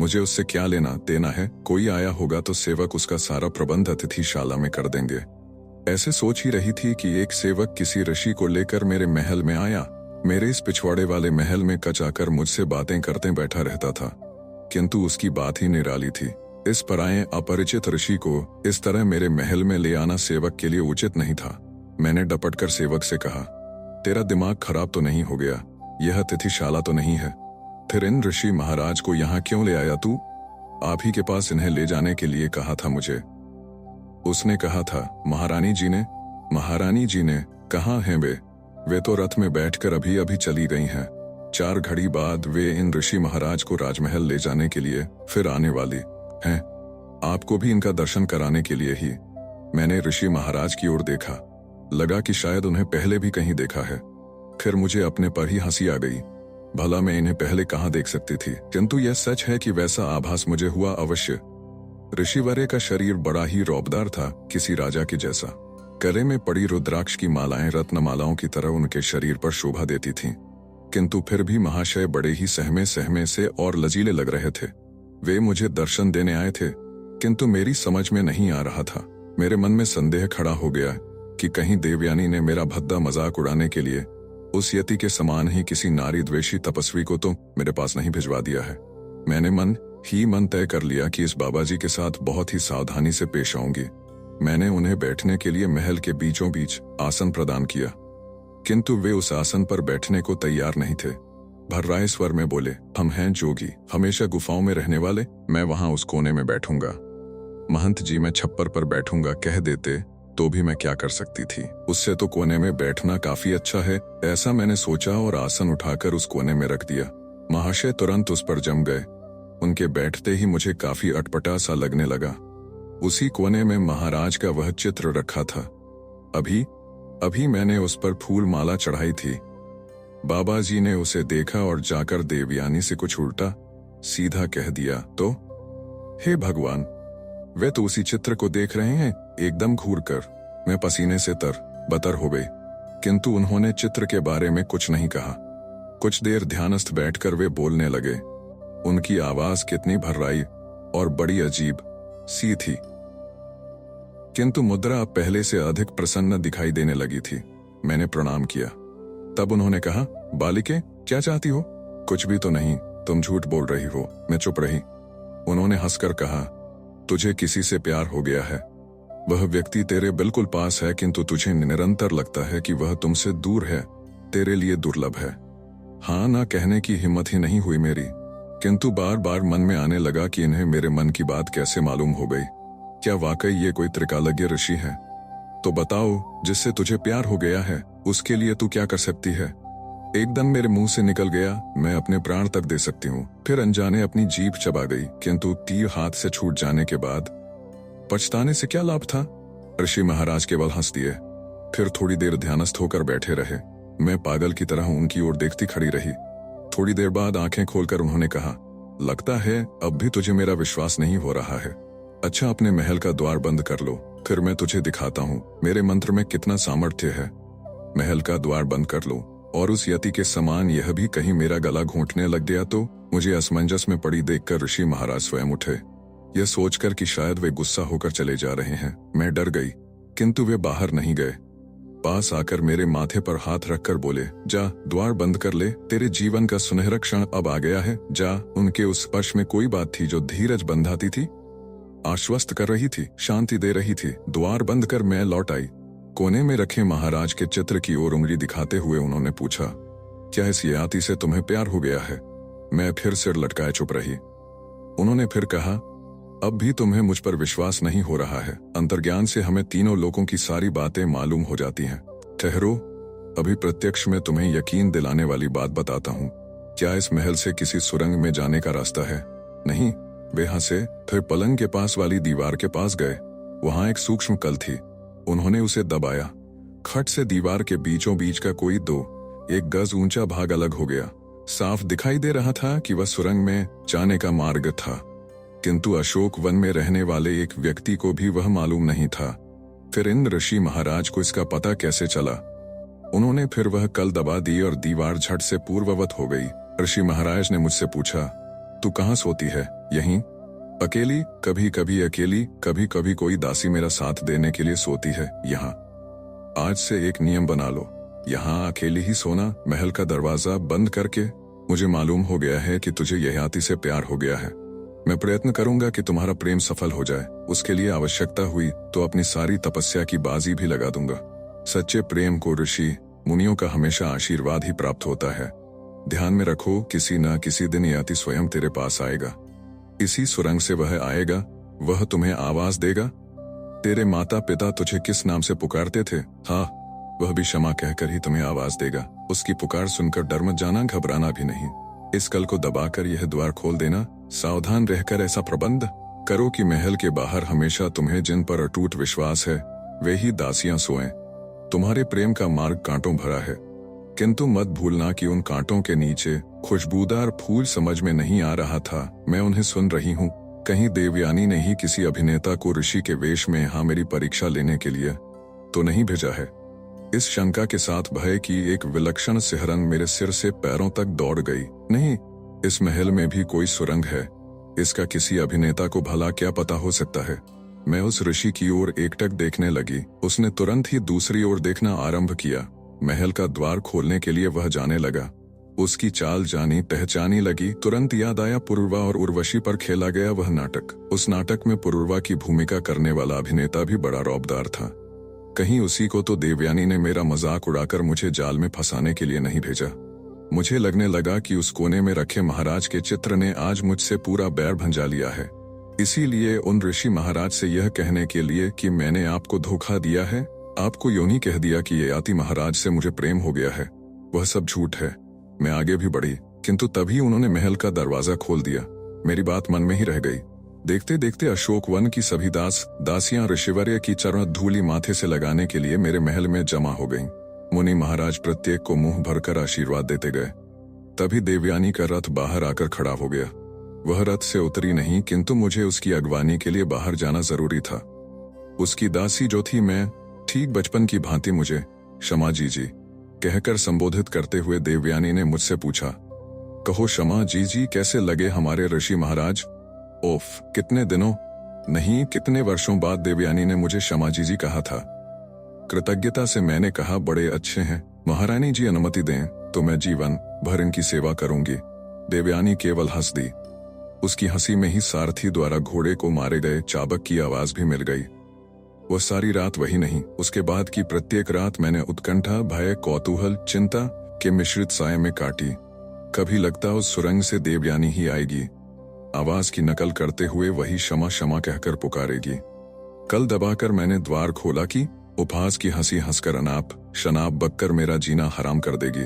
मुझे उससे क्या लेना देना है। कोई आया होगा तो सेवक उसका सारा प्रबंध अतिथिशाला में कर देंगे। ऐसे सोच ही रही थी कि एक सेवक किसी ऋषि को लेकर मेरे महल में आया। मेरे इस पिछवाड़े वाले महल में कच आकर मुझसे बातें करते बैठा रहता था, किंतु उसकी बात ही निराली थी। इस पराये अपरिचित ऋषि को इस तरह मेरे महल में ले आना सेवक के लिए उचित नहीं था। मैंने डपट कर सेवक से कहा, तेरा दिमाग खराब तो नहीं हो गया? यह अतिथिशाला तो नहीं है। फिर इन ऋषि महाराज को यहाँ क्यों ले आया तू? आप ही के पास इन्हें ले जाने के लिए कहा था मुझे। उसने कहा था महारानी जी ने। महारानी जी ने कहाँ हैं वे तो रथ में बैठकर अभी अभी चली गई हैं। 4 घड़ी बाद वे इन ऋषि महाराज को राजमहल ले जाने के लिए फिर आने वाली हैं। आपको भी इनका दर्शन कराने के लिए ही। मैंने ऋषि महाराज की ओर देखा, लगा कि शायद उन्हें पहले भी कहीं देखा है। फिर मुझे अपने पर ही हंसी आ गई। भला मैं इन्हें पहले कहाँ देख सकती थी, किंतु यह सच है कि वैसा आभास मुझे हुआ अवश्य। ऋषिवर्य का शरीर बड़ा ही रौबदार था, किसी राजा के जैसा। गले में पड़ी रुद्राक्ष की मालाएं रत्नमालाओं की तरह उनके शरीर पर शोभा देती थीं, किंतु फिर भी महाशय बड़े ही सहमे सहमे से और लजीले लग रहे थे। वे मुझे दर्शन देने आए थे, किंतु मेरी समझ में नहीं आ रहा था। मेरे मन में संदेह खड़ा हो गया कि कहीं देवयानी ने मेरा भद्दा मजाक उड़ाने के लिए उस यति के समान ही किसी नारी द्वेषी तपस्वी को तो मेरे पास नहीं भिजवा दिया है। मैंने मन तय कर लिया कि इस बाबा जी के साथ बहुत ही सावधानी से पेश आऊंगी। मैंने उन्हें बैठने के लिए महल के बीचों बीच आसन प्रदान किया, किंतु वे उस आसन पर बैठने को तैयार नहीं थे। भर्राए स्वर में बोले, हम हैं जोगी, हमेशा गुफाओं में रहने वाले, मैं वहां उस कोने में बैठूंगा। महंत जी मैं छप्पर पर बैठूंगा कह देते तो भी मैं क्या कर सकती थी। उससे तो कोने में बैठना काफी अच्छा है, ऐसा मैंने सोचा और आसन उठाकर उस कोने में रख दिया। महाशय तुरंत उस पर जम गए। उनके बैठते ही मुझे काफी अटपटा सा लगने लगा। उसी कोने में महाराज का वह चित्र रखा था। अभी अभी मैंने उस पर फूल माला चढ़ाई थी। बाबा जी ने उसे देखा और जाकर देवयानी से कुछ उल्टा सीधा कह दिया तो, हे भगवान, वे तो उसी चित्र को देख रहे हैं। एकदम घूर कर मैं पसीने से तर-बतर हो गई, किंतु उन्होंने चित्र के बारे में कुछ नहीं कहा। कुछ देर ध्यानस्थ बैठकर वे बोलने लगे। उनकी आवाज कितनी भर्राई और बड़ी अजीब सी थी, किंतु मुद्रा अब पहले से अधिक प्रसन्न दिखाई देने लगी थी। मैंने प्रणाम किया। तब उन्होंने कहा, बालिके, क्या चाहती हो? कुछ भी तो नहीं, तुम झूठ बोल रही हो। मैं चुप रही। उन्होंने हंसकर कहा, तुझे किसी से प्यार हो गया है। वह व्यक्ति तेरे बिल्कुल पास है, किंतु तुझे निरंतर लगता है कि वह तुमसे दूर है, तेरे लिए दुर्लभ है। हाँ ना कहने की हिम्मत ही नहीं हुई मेरी, किंतु बार बार मन में आने लगा कि इन्हें मेरे मन की बात कैसे मालूम हो गई। क्या वाकई ये कोई त्रिकालज्ञ ऋषि है? तो बताओ, जिससे तुझे प्यार हो गया है उसके लिए तू क्या कर सकती है? एकदम मेरे मुंह से निकल गया, मैं अपने प्राण तक दे सकती हूँ। फिर अनजाने अपनी जीभ चबा गई, किंतु तीर हाथ से छूट जाने के बाद पछताने से क्या लाभ था? ऋषि महाराज केवल हंस दिए। फिर थोड़ी देर ध्यानस्थ होकर बैठे रहे। मैं पागल की तरह उनकी ओर देखती खड़ी रही। थोड़ी देर बाद आंखें खोलकर उन्होंने कहा, लगता है अब भी तुझे मेरा विश्वास नहीं हो रहा है। अच्छा, अपने महल का द्वार बंद कर लो, फिर मैं तुझे दिखाता हूँ मेरे मंत्र में कितना सामर्थ्य है। महल का द्वार बंद कर लो, और उस यति के समान यह भी कहीं मेरा गला घोंटने लग गया तो? मुझे असमंजस में पड़ी देखकर ऋषि महाराज स्वयं उठे। यह सोचकर कि शायद वे गुस्सा होकर चले जा रहे हैं, मैं डर गई, किंतु वे बाहर नहीं गए। पास आकर मेरे माथे पर हाथ रखकर बोले, जा द्वार बंद कर ले, तेरे जीवन का सुनहरा क्षण अब आ गया है, जा। उनके उस स्पर्श में कोई बात थी जो धीरज बंधाती थी, आश्वस्त कर रही थी, शांति दे रही थी। द्वार बंद कर मैं लौट आई। कोने में रखे महाराज के चित्र की ओर उंगली दिखाते हुए उन्होंने पूछा, क्या इस ययाति से तुम्हें प्यार हो गया है? मैं फिर सिर लटकाए चुप रही। उन्होंने फिर कहा, अब भी तुम्हें मुझ पर विश्वास नहीं हो रहा है। अंतर्ज्ञान से हमें तीनों लोगों की सारी बातें मालूम हो जाती हैं। ठहरो, अभी प्रत्यक्ष में तुम्हें यकीन दिलाने वाली बात बताता हूँ। क्या इस महल से किसी सुरंग में जाने का रास्ता है? नहीं। वे हंसे, फिर पलंग के पास वाली दीवार के पास गए। वहां एक सूक्ष्म कल थी। उन्होंने उसे दबाया। खट से दीवार के बीचों बीच का कोई 2-1 गज ऊंचा भाग अलग हो गया। साफ दिखाई दे रहा था कि वह सुरंग में जाने का मार्ग था, किंतु अशोक वन में रहने वाले एक व्यक्ति को भी वह मालूम नहीं था। फिर इन ऋषि महाराज को इसका पता कैसे चला? उन्होंने फिर वह कल दबा दी और दीवार झट से पूर्ववत हो गई। ऋषि महाराज ने मुझसे पूछा, तू कहाँ सोती है? यहीं? अकेली? कभी कभी अकेली, कभी कभी कोई दासी मेरा साथ देने के लिए सोती है यहाँ। आज से एक नियम बना लो, यहाँ अकेली ही सोना, महल का दरवाजा बंद करके। मुझे मालूम हो गया है कि तुझे ययाति से प्यार हो गया है। मैं प्रयत्न करूंगा कि तुम्हारा प्रेम सफल हो जाए। उसके लिए आवश्यकता हुई तो अपनी सारी तपस्या की बाजी भी लगा दूंगा। सच्चे प्रेम को ऋषि मुनियों का हमेशा आशीर्वाद ही प्राप्त होता है। ध्यान में रखो, किसी न किसी दिन ययाति स्वयं तेरे पास आएगा। इसी सुरंग से वह आएगा, वह तुम्हें आवाज देगा। तेरे माता पिता तुझे किस नाम से पुकारते थे? हाँ, वह भी क्षमा कहकर ही तुम्हें आवाज देगा। उसकी पुकार सुनकर डर मत जाना, घबराना भी नहीं। इस कल को दबाकर यह द्वार खोल देना। सावधान रहकर ऐसा प्रबंध करो कि महल के बाहर हमेशा तुम्हें जिन पर अटूट विश्वास है वे ही दासियां सोएं। तुम्हारे प्रेम का मार्ग कांटों भरा है, किंतु मत भूलना कि उन कांटों के नीचे खुशबूदार फूल समझ में नहीं आ रहा था। मैं उन्हें सुन रही हूँ। कहीं देवयानी ने ही किसी अभिनेता को ऋषि के वेश में यहाँ मेरी परीक्षा लेने के लिए तो नहीं भेजा है? इस शंका के साथ भय की एक विलक्षण सिहरन मेरे सिर से पैरों तक दौड़ गई। नहीं, इस महल में भी कोई सुरंग है। इसका किसी अभिनेता को भला क्या पता हो सकता है? मैं उस ऋषि की ओर एकटक देखने लगी। उसने तुरंत ही दूसरी ओर देखना आरंभ किया। महल का द्वार खोलने के लिए वह जाने लगा। उसकी चाल जानी पहचानी लगी। तुरंत याद आया पुरूरवा और उर्वशी पर खेला गया वह नाटक। उस नाटक में पुरूरवा की भूमिका करने वाला अभिनेता भी बड़ा रौबदार था। कहीं उसी को तो देवयानी ने मेरा मजाक उड़ाकर मुझे जाल में फंसाने के लिए नहीं भेजा। मुझे लगने लगा कि उस कोने में रखे महाराज के चित्र ने आज मुझसे पूरा बैर भंजा लिया है। इसीलिए उन ऋषि महाराज से यह कहने के लिए कि मैंने आपको धोखा दिया है, आपको यूं ही कह दिया कि ययाति महाराज से मुझे प्रेम हो गया है, वह सब झूठ है। मैं आगे भी बढ़ी, किंतु तभी उन्होंने महल का दरवाजा खोल दिया। मेरी बात मन में ही रह गई। देखते देखते अशोक वन की सभी दासियां ऋषिवर्य की चरण धूलि माथे से लगाने के लिए मेरे महल में जमा हो गईं। मुनि महाराज प्रत्येक को मुंह भरकर आशीर्वाद देते गए। तभी देवयानी का रथ बाहर आकर खड़ा हो गया। वह रथ से उतरी नहीं, किंतु मुझे उसकी अगवानी के लिए बाहर जाना जरूरी था। उसकी दासी जो थी, मैं ठीक बचपन की भांति मुझे क्षमा जी कहकर संबोधित करते हुए देवयानी ने मुझसे पूछा, कहो क्षमा जी कैसे लगे हमारे ऋषि महाराज? ओफ, कितने दिनों नहीं कितने वर्षों बाद देवयानी ने मुझे क्षमा जी कहा था। कृतज्ञता से मैंने कहा, बड़े अच्छे हैं महारानी जी, अनुमति दें तो मैं जीवन भर इनकी सेवा करूंगी। देवयानी केवल हंस दी। उसकी हंसी में ही सारथी द्वारा घोड़े को मारे गए चाबक की आवाज भी मिल गई। वह सारी रात वही नहीं, उसके बाद की प्रत्येक रात मैंने उत्कंठा, भय, कौतूहल, चिंता के मिश्रित साये में काटी। कभी लगता उस सुरंग से देवयानी ही आएगी, आवाज की नकल करते हुए वही क्षमा क्षमा कहकर पुकारेगी। कल दबाकर मैंने द्वार खोला कि उपहास की हंसी हंसकर अनाप शनाप बककर मेरा जीना हराम कर देगी।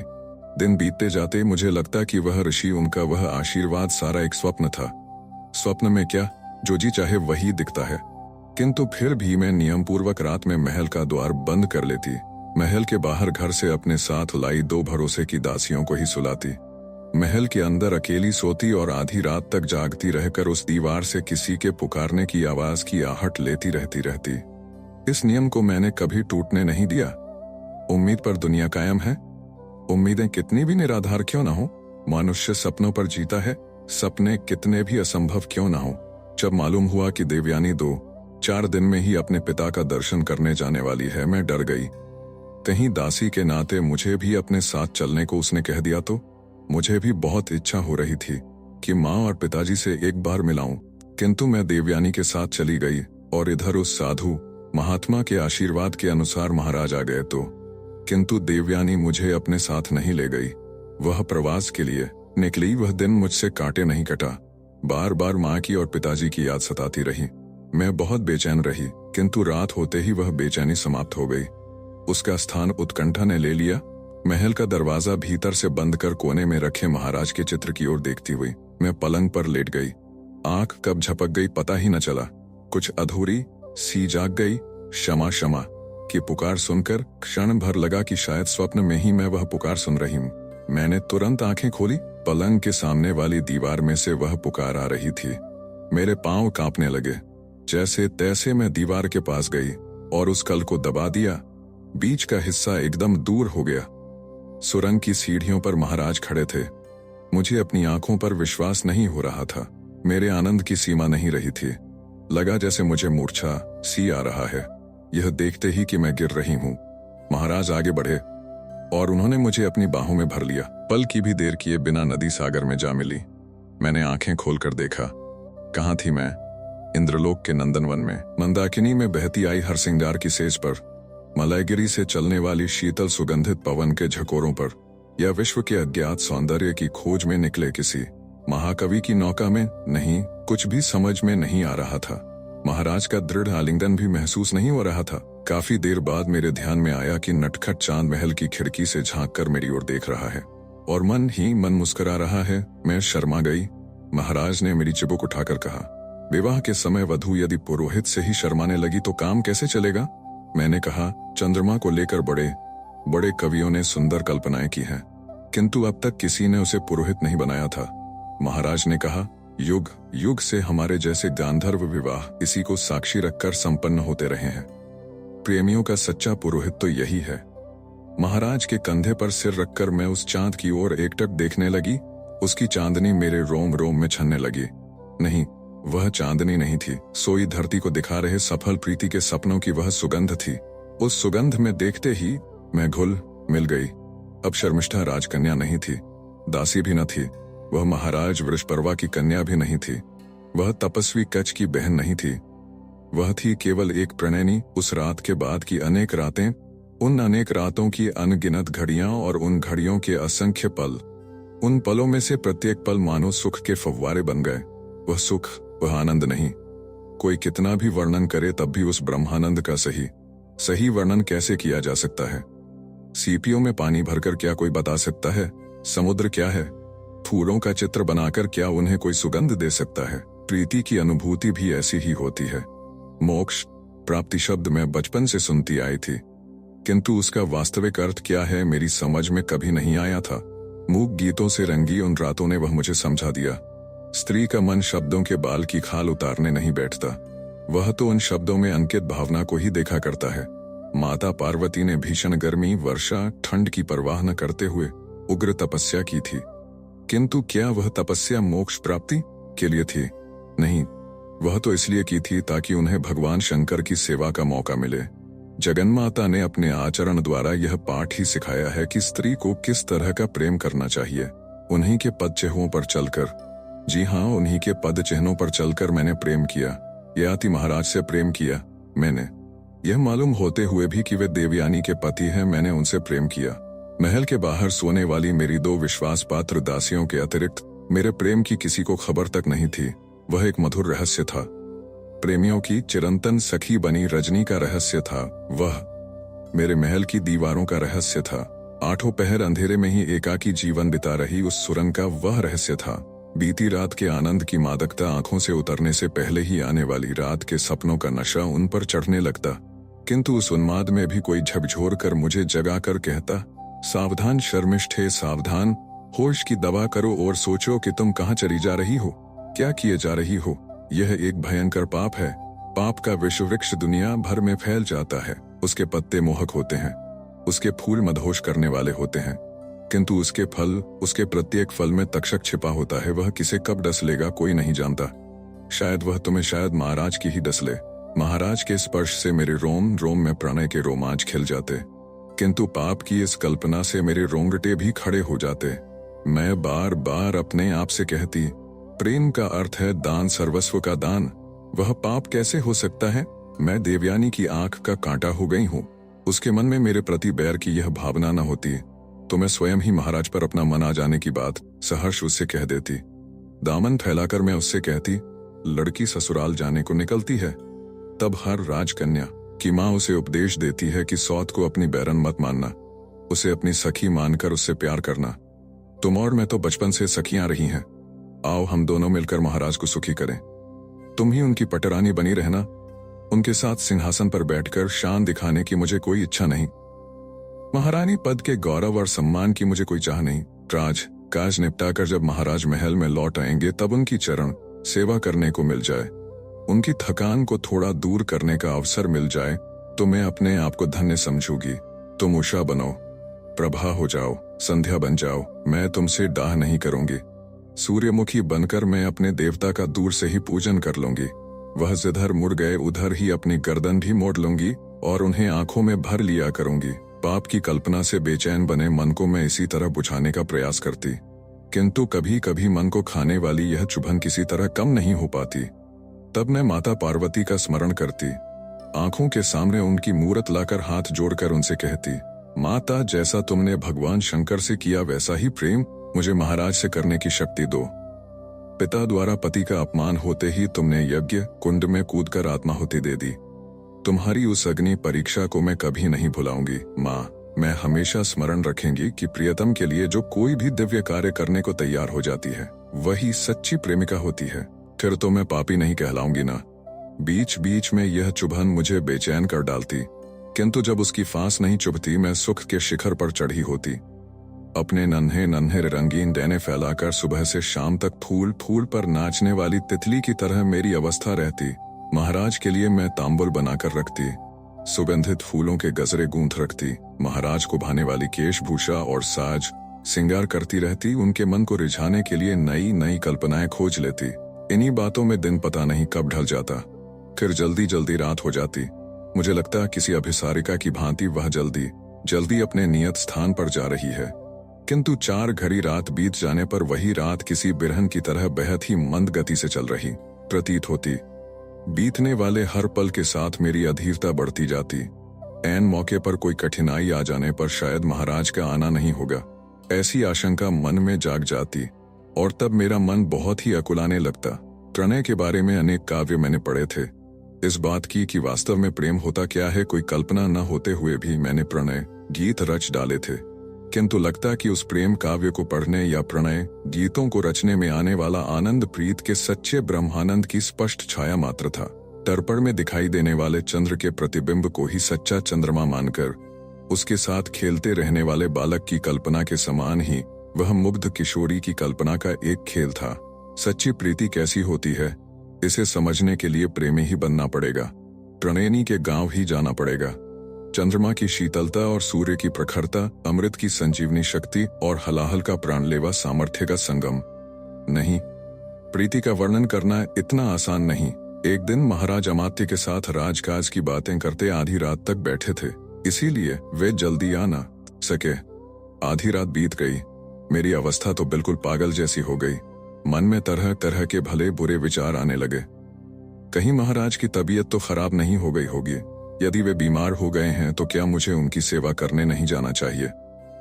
दिन बीतते जाते मुझे लगता कि वह ऋषि, उनका वह आशीर्वाद सारा एक स्वप्न था। स्वप्न में क्या, जो जी चाहे वही दिखता है। किंतु फिर भी मैं नियम पूर्वक रात में महल का द्वार बंद कर लेती। महल के बाहर घर से अपने साथ लाई 2 भरोसे की दासियों को ही सुलाती। महल के अंदर अकेली सोती और आधी रात तक जागती रहकर उस दीवार से किसी के पुकारने की आवाज की आहट लेती रहती। इस नियम को मैंने कभी टूटने नहीं दिया। उम्मीद पर दुनिया कायम है। उम्मीदें कितनी भी निराधार क्यों ना हो, मनुष्य सपनों पर जीता है। सपने कितने भी असंभव क्यों ना हो। जब मालूम हुआ कि देवयानी 2-4 दिन में ही अपने पिता का दर्शन करने जाने वाली है, मैं डर गई। कहीं दासी के नाते मुझे भी अपने साथ चलने को उसने कह दिया तो? मुझे भी बहुत इच्छा हो रही थी कि माँ और पिताजी से एक बार मिलाऊं, किंतु मैं देवयानी के साथ चली गई और इधर उस साधु महात्मा के आशीर्वाद के अनुसार महाराज आ गए तो। किंतु देवयानी मुझे अपने साथ नहीं ले गई। वह प्रवास के लिए निकली। वह दिन मुझसे काटे नहीं कटा। बार बार माँ की और पिताजी की याद सताती रही। मैं बहुत बेचैन रही, किंतु रात होते ही वह बेचैनी समाप्त हो गई। उसका स्थान उत्कंठा ने ले लिया। महल का दरवाजा भीतर से बंद कर कोने में रखे महाराज के चित्र की ओर देखती हुई मैं पलंग पर लेट गई। आंख कब झपक गई पता ही न चला। कुछ अधूरी सी जाग गई। क्षमा क्षमा की पुकार सुनकर क्षण भर लगा कि शायद स्वप्न में ही मैं वह पुकार सुन रही हूँ। मैंने तुरंत आंखें खोली। पलंग के सामने वाली दीवार में से वह पुकार आ रही थी। मेरे पांव कांपने लगे। जैसे तैसे मैं दीवार के पास गई और उस कल को दबा दिया। बीच का हिस्सा एकदम दूर हो गया। सुरंग की सीढ़ियों पर महाराज खड़े थे। मुझे अपनी आंखों पर विश्वास नहीं हो रहा था। मेरे आनंद की सीमा नहीं रही थी। लगा जैसे मुझे मूर्छा सी आ रहा है, यह देखते ही कि मैं गिर रही हूँ। महाराज आगे बढ़े और उन्होंने मुझे अपनी बाहों में भर लिया। पल की भी देर किए बिना नदी सागर में जा मिली। मैंने आंखें खोलकर देखा। कहाँ थी मैं? इंद्रलोक के नंदनवन में, मंदाकिनी में बहती आई हरसिंगार की सेज पर, मलयगिरी से चलने वाली शीतल सुगंधित पवन के झकोरों पर, या विश्व के अज्ञात सौंदर्य की खोज में निकले किसी महाकवि की नौका में? नहीं, कुछ भी समझ में नहीं आ रहा था। महाराज का दृढ़ आलिंगन भी महसूस नहीं हो रहा था। काफी देर बाद मेरे ध्यान में आया कि नटखट चांद महल की खिड़की से झांक कर मेरी ओर देख रहा है और मन ही मन मुस्कुरा रहा है। मैं शर्मा गई। महाराज ने मेरी चिबुक उठाकर कहा, विवाह के समय वधू यदि पुरोहित से ही शर्माने लगी तो काम कैसे चलेगा? मैंने कहा, चंद्रमा को लेकर बड़े बड़े कवियों ने सुंदर कल्पनाएं की हैं, किंतु अब तक किसी ने उसे पुरोहित नहीं बनाया था। महाराज ने कहा, युग युग से हमारे जैसे गांधर्व विवाह इसी को साक्षी रखकर संपन्न होते रहे हैं। प्रेमियों का सच्चा पुरोहित तो यही है। महाराज के कंधे पर सिर रखकर मैं उस चांद की ओर एकटक देखने लगी। उसकी चांदनी मेरे रोम रोम में छनने लगी। नहीं, वह चांदनी नहीं थी। सोई धरती को दिखा रहे सफल प्रीति के सपनों की वह सुगंध थी। उस सुगंध में देखते ही मैं घुल मिल गई। अब शर्मिष्ठा राजकन्या नहीं थी, दासी भी न थी। वह महाराज वृषपर्वा की कन्या भी नहीं थी। वह तपस्वी कच्छ की बहन नहीं थी। वह थी केवल एक प्रणयनी। उस रात के बाद की अनेक रातें, उन अनेक रातों की अनगिनत घड़ियां और उन घड़ियों के असंख्य पल, उन पलों में से प्रत्येक पल मानो सुख के फव्वारे बन गए। वह सुख, वह आनंद नहीं। कोई कितना भी वर्णन करे तब भी उस ब्रह्मानंद का सही वर्णन कैसे किया जा सकता है? सीपियों में पानी भरकर क्या कोई बता सकता है? समुद्र क्या है? फूलों का चित्र बनाकर क्या उन्हें कोई सुगंध दे सकता है? प्रीति की अनुभूति भी ऐसी ही होती है। मोक्ष प्राप्ति शब्द मैं बचपन से सुनती आई थी, किंतु उसका वास्तविक अर्थ क्या है मेरी समझ में कभी नहीं आया था। मूक गीतों से रंगी उन रातों ने वह मुझे समझा दिया। स्त्री का मन शब्दों के बाल की खाल उतारने नहीं बैठता, वह तो उन शब्दों में अंकित भावना को ही देखा करता है। माता पार्वती ने भीषण गर्मी, वर्षा, ठंड की परवाह न करते हुए उग्र तपस्या की थी, किंतु क्या वह तपस्या मोक्ष प्राप्ति के लिए थी? नहीं, वह तो इसलिए की थी ताकि उन्हें भगवान शंकर की सेवा का मौका मिले। जगन्माता ने अपने आचरण द्वारा यह पाठ ही सिखाया है कि स्त्री को किस तरह का प्रेम करना चाहिए। उन्हीं के पद चिन्हों पर चलकर, जी हाँ, उन्हीं के पद चिन्हों पर चलकर मैंने प्रेम किया। ययाति महाराज से प्रेम किया मैंने, यह मालूम होते हुए भी कि वे देवयानी के पति हैं। मैंने उनसे प्रेम किया। महल के बाहर सोने वाली मेरी 2 विश्वासपात्र दासियों के अतिरिक्त मेरे प्रेम की किसी को खबर तक नहीं थी। वह एक मधुर रहस्य था। प्रेमियों की चिरंतन सखी बनी रजनी का रहस्य था। वह मेरे महल की दीवारों का रहस्य था। 8 पहर अंधेरे में ही एकाकी जीवन बिता रही उस सुरंग का वह रहस्य था। बीती रात के आनंद की मादकता आंखों से उतरने से पहले ही आने वाली रात के सपनों का नशा उन पर चढ़ने लगता, किंतु उस उन्माद में भी कोई झकझोर कर मुझे जगाकर कहता, सावधान शर्मिष्ठे सावधान, होश की दवा करो और सोचो कि तुम कहाँ चली जा रही हो, क्या किए जा रही हो। यह एक भयंकर पाप है। पाप का विश्व वृक्ष दुनिया भर में फैल जाता है। उसके पत्ते मोहक होते हैं, उसके फूल मदहोश करने वाले होते हैं, किंतु उसके फल, उसके प्रत्येक फल में तक्षक छिपा होता है। वह किसे कब डस लेगा कोई नहीं जानता। शायद वह तुम्हें, शायद महाराज की ही डस ले। महाराज के स्पर्श से मेरे रोम रोम में प्रणय के रोमांच खिल जाते, किंतु पाप की इस कल्पना से मेरे रोंगटे भी खड़े हो जाते। मैं बार बार अपने आप से कहती, प्रेम का अर्थ है दान, सर्वस्व का दान। वह पाप कैसे हो सकता है? मैं देवयानी की आंख का कांटा हो गई हूँ। उसके मन में मेरे प्रति बैर की यह भावना न होती तो मैं स्वयं ही महाराज पर अपना मन आ जाने की बात सहर्ष उससे कह देती। दामन फैलाकर मैं उससे कहती, लड़की ससुराल जाने को निकलती है। तब हर राजकन्या की माँ उसे उपदेश देती है कि सौत को अपनी बैरन मत मानना, उसे अपनी सखी मानकर उससे प्यार करना। तुम और मैं तो बचपन से सखियां रही हैं। आओ हम दोनों मिलकर महाराज को सुखी करें। तुम ही उनकी पटरानी बनी रहना। उनके साथ सिंहासन पर बैठकर शान दिखाने की मुझे कोई इच्छा नहीं। महारानी पद के गौरव और सम्मान की मुझे कोई चाह नहीं। काज निपटाकर जब महाराज महल में लौट आएंगे तब उनकी चरण सेवा करने को मिल जाए, उनकी थकान को थोड़ा दूर करने का अवसर मिल जाए तो मैं अपने आप को धन्य समझूंगी। तुम उषा बनो, प्रभा हो जाओ, संध्या बन जाओ, मैं तुमसे डाह नहीं करूंगी। सूर्यमुखी बनकर मैं अपने देवता का दूर से ही पूजन कर लूंगी। वह जिधर मुड़ गए उधर ही अपनी गर्दन भी मोड़ लूंगी और उन्हें आंखों में भर लिया करूंगी। पाप की कल्पना से बेचैन बने मन को मैं इसी तरह बुझाने का प्रयास करती, किंतु कभी कभी मन को खाने वाली यह चुभन किसी तरह कम नहीं हो पाती। तब मैं माता पार्वती का स्मरण करती, आंखों के सामने उनकी मूरत लाकर हाथ जोड़कर उनसे कहती, माता, जैसा तुमने भगवान शंकर से किया वैसा ही प्रेम मुझे महाराज से करने की शक्ति दो। पिता द्वारा पति का अपमान होते ही तुमने यज्ञ कुंड में कूदकर आत्माहुति दे दी। तुम्हारी उस अग्नि परीक्षा को मैं कभी नहीं भुलाऊंगी। माँ, मैं हमेशा स्मरण रखेंगी कि प्रियतम के लिए जो कोई भी दिव्य कार्य करने को तैयार हो जाती है वही सच्ची प्रेमिका होती है। फिर तो मैं पापी नहीं कहलाऊंगी ना। बीच बीच में यह चुभन मुझे बेचैन कर डालती, किंतु जब उसकी फांस नहीं चुभती मैं सुख के शिखर पर चढ़ी होती। अपने नन्हे नन्हे रंगीन डैने फैलाकर सुबह से शाम तक फूल फूल पर नाचने वाली तितली की तरह मेरी अवस्था रहती। महाराज के लिए मैं तांबुल बनाकर रखती, सुगंधित फूलों के गजरे गूंथ रखती, महाराज को भाने वाली केशभूषा और साज सिंगार करती रहती, उनके मन को रिझाने के लिए नई नई कल्पनाएं खोज लेती। इन्हीं बातों में दिन पता नहीं कब ढल जाता, फिर जल्दी जल्दी रात हो जाती। मुझे लगता किसी अभिसारिका की भांति वह जल्दी जल्दी अपने नियत स्थान पर जा रही है, किंतु 4 घड़ी रात बीत जाने पर वही रात किसी बिरहन की तरह बेहद ही मंद गति से चल रही प्रतीत होती। बीतने वाले हर पल के साथ मेरी अधीरता बढ़ती जाती। ऐन मौके पर कोई कठिनाई आ जाने पर शायद महाराज का आना नहीं होगा, ऐसी आशंका मन में जाग जाती और तब मेरा मन बहुत ही अकुलाने लगता। प्रणय के बारे में अनेक काव्य मैंने पढ़े थे। इस बात की कि वास्तव में प्रेम होता क्या है कोई कल्पना न होते हुए भी मैंने प्रणय गीत रच डाले थे, किंतु लगता कि उस प्रेम काव्य को पढ़ने या प्रणय गीतों को रचने में आने वाला आनंद प्रीत के सच्चे ब्रह्मानंद की स्पष्ट छाया मात्र था। दर्पण में दिखाई देने वाले चंद्र के प्रतिबिंब को ही सच्चा चंद्रमा मानकर उसके साथ खेलते रहने वाले बालक की कल्पना के समान ही वह मुग्ध किशोरी की कल्पना का एक खेल था। सच्ची प्रीति कैसी होती है, इसे समझने के लिए प्रेमी ही बनना पड़ेगा, प्रणयनी के गांव ही जाना पड़ेगा। चंद्रमा की शीतलता और सूर्य की प्रखरता, अमृत की संजीवनी शक्ति और हलाहल का प्राणलेवा सामर्थ्य का संगम। नहीं, प्रीति का वर्णन करना इतना आसान नहीं। एक दिन महाराज अमात्य के साथ राजकाज की बातें करते आधी रात तक बैठे थे, इसीलिए वे जल्दी आ न सके। आधी रात बीत गई, मेरी अवस्था तो बिल्कुल पागल जैसी हो गई। मन में तरह तरह के भले बुरे विचार आने लगे। कहीं महाराज की तबीयत तो खराब नहीं हो गई होगी। यदि वे बीमार हो गए हैं तो क्या मुझे उनकी सेवा करने नहीं जाना चाहिए?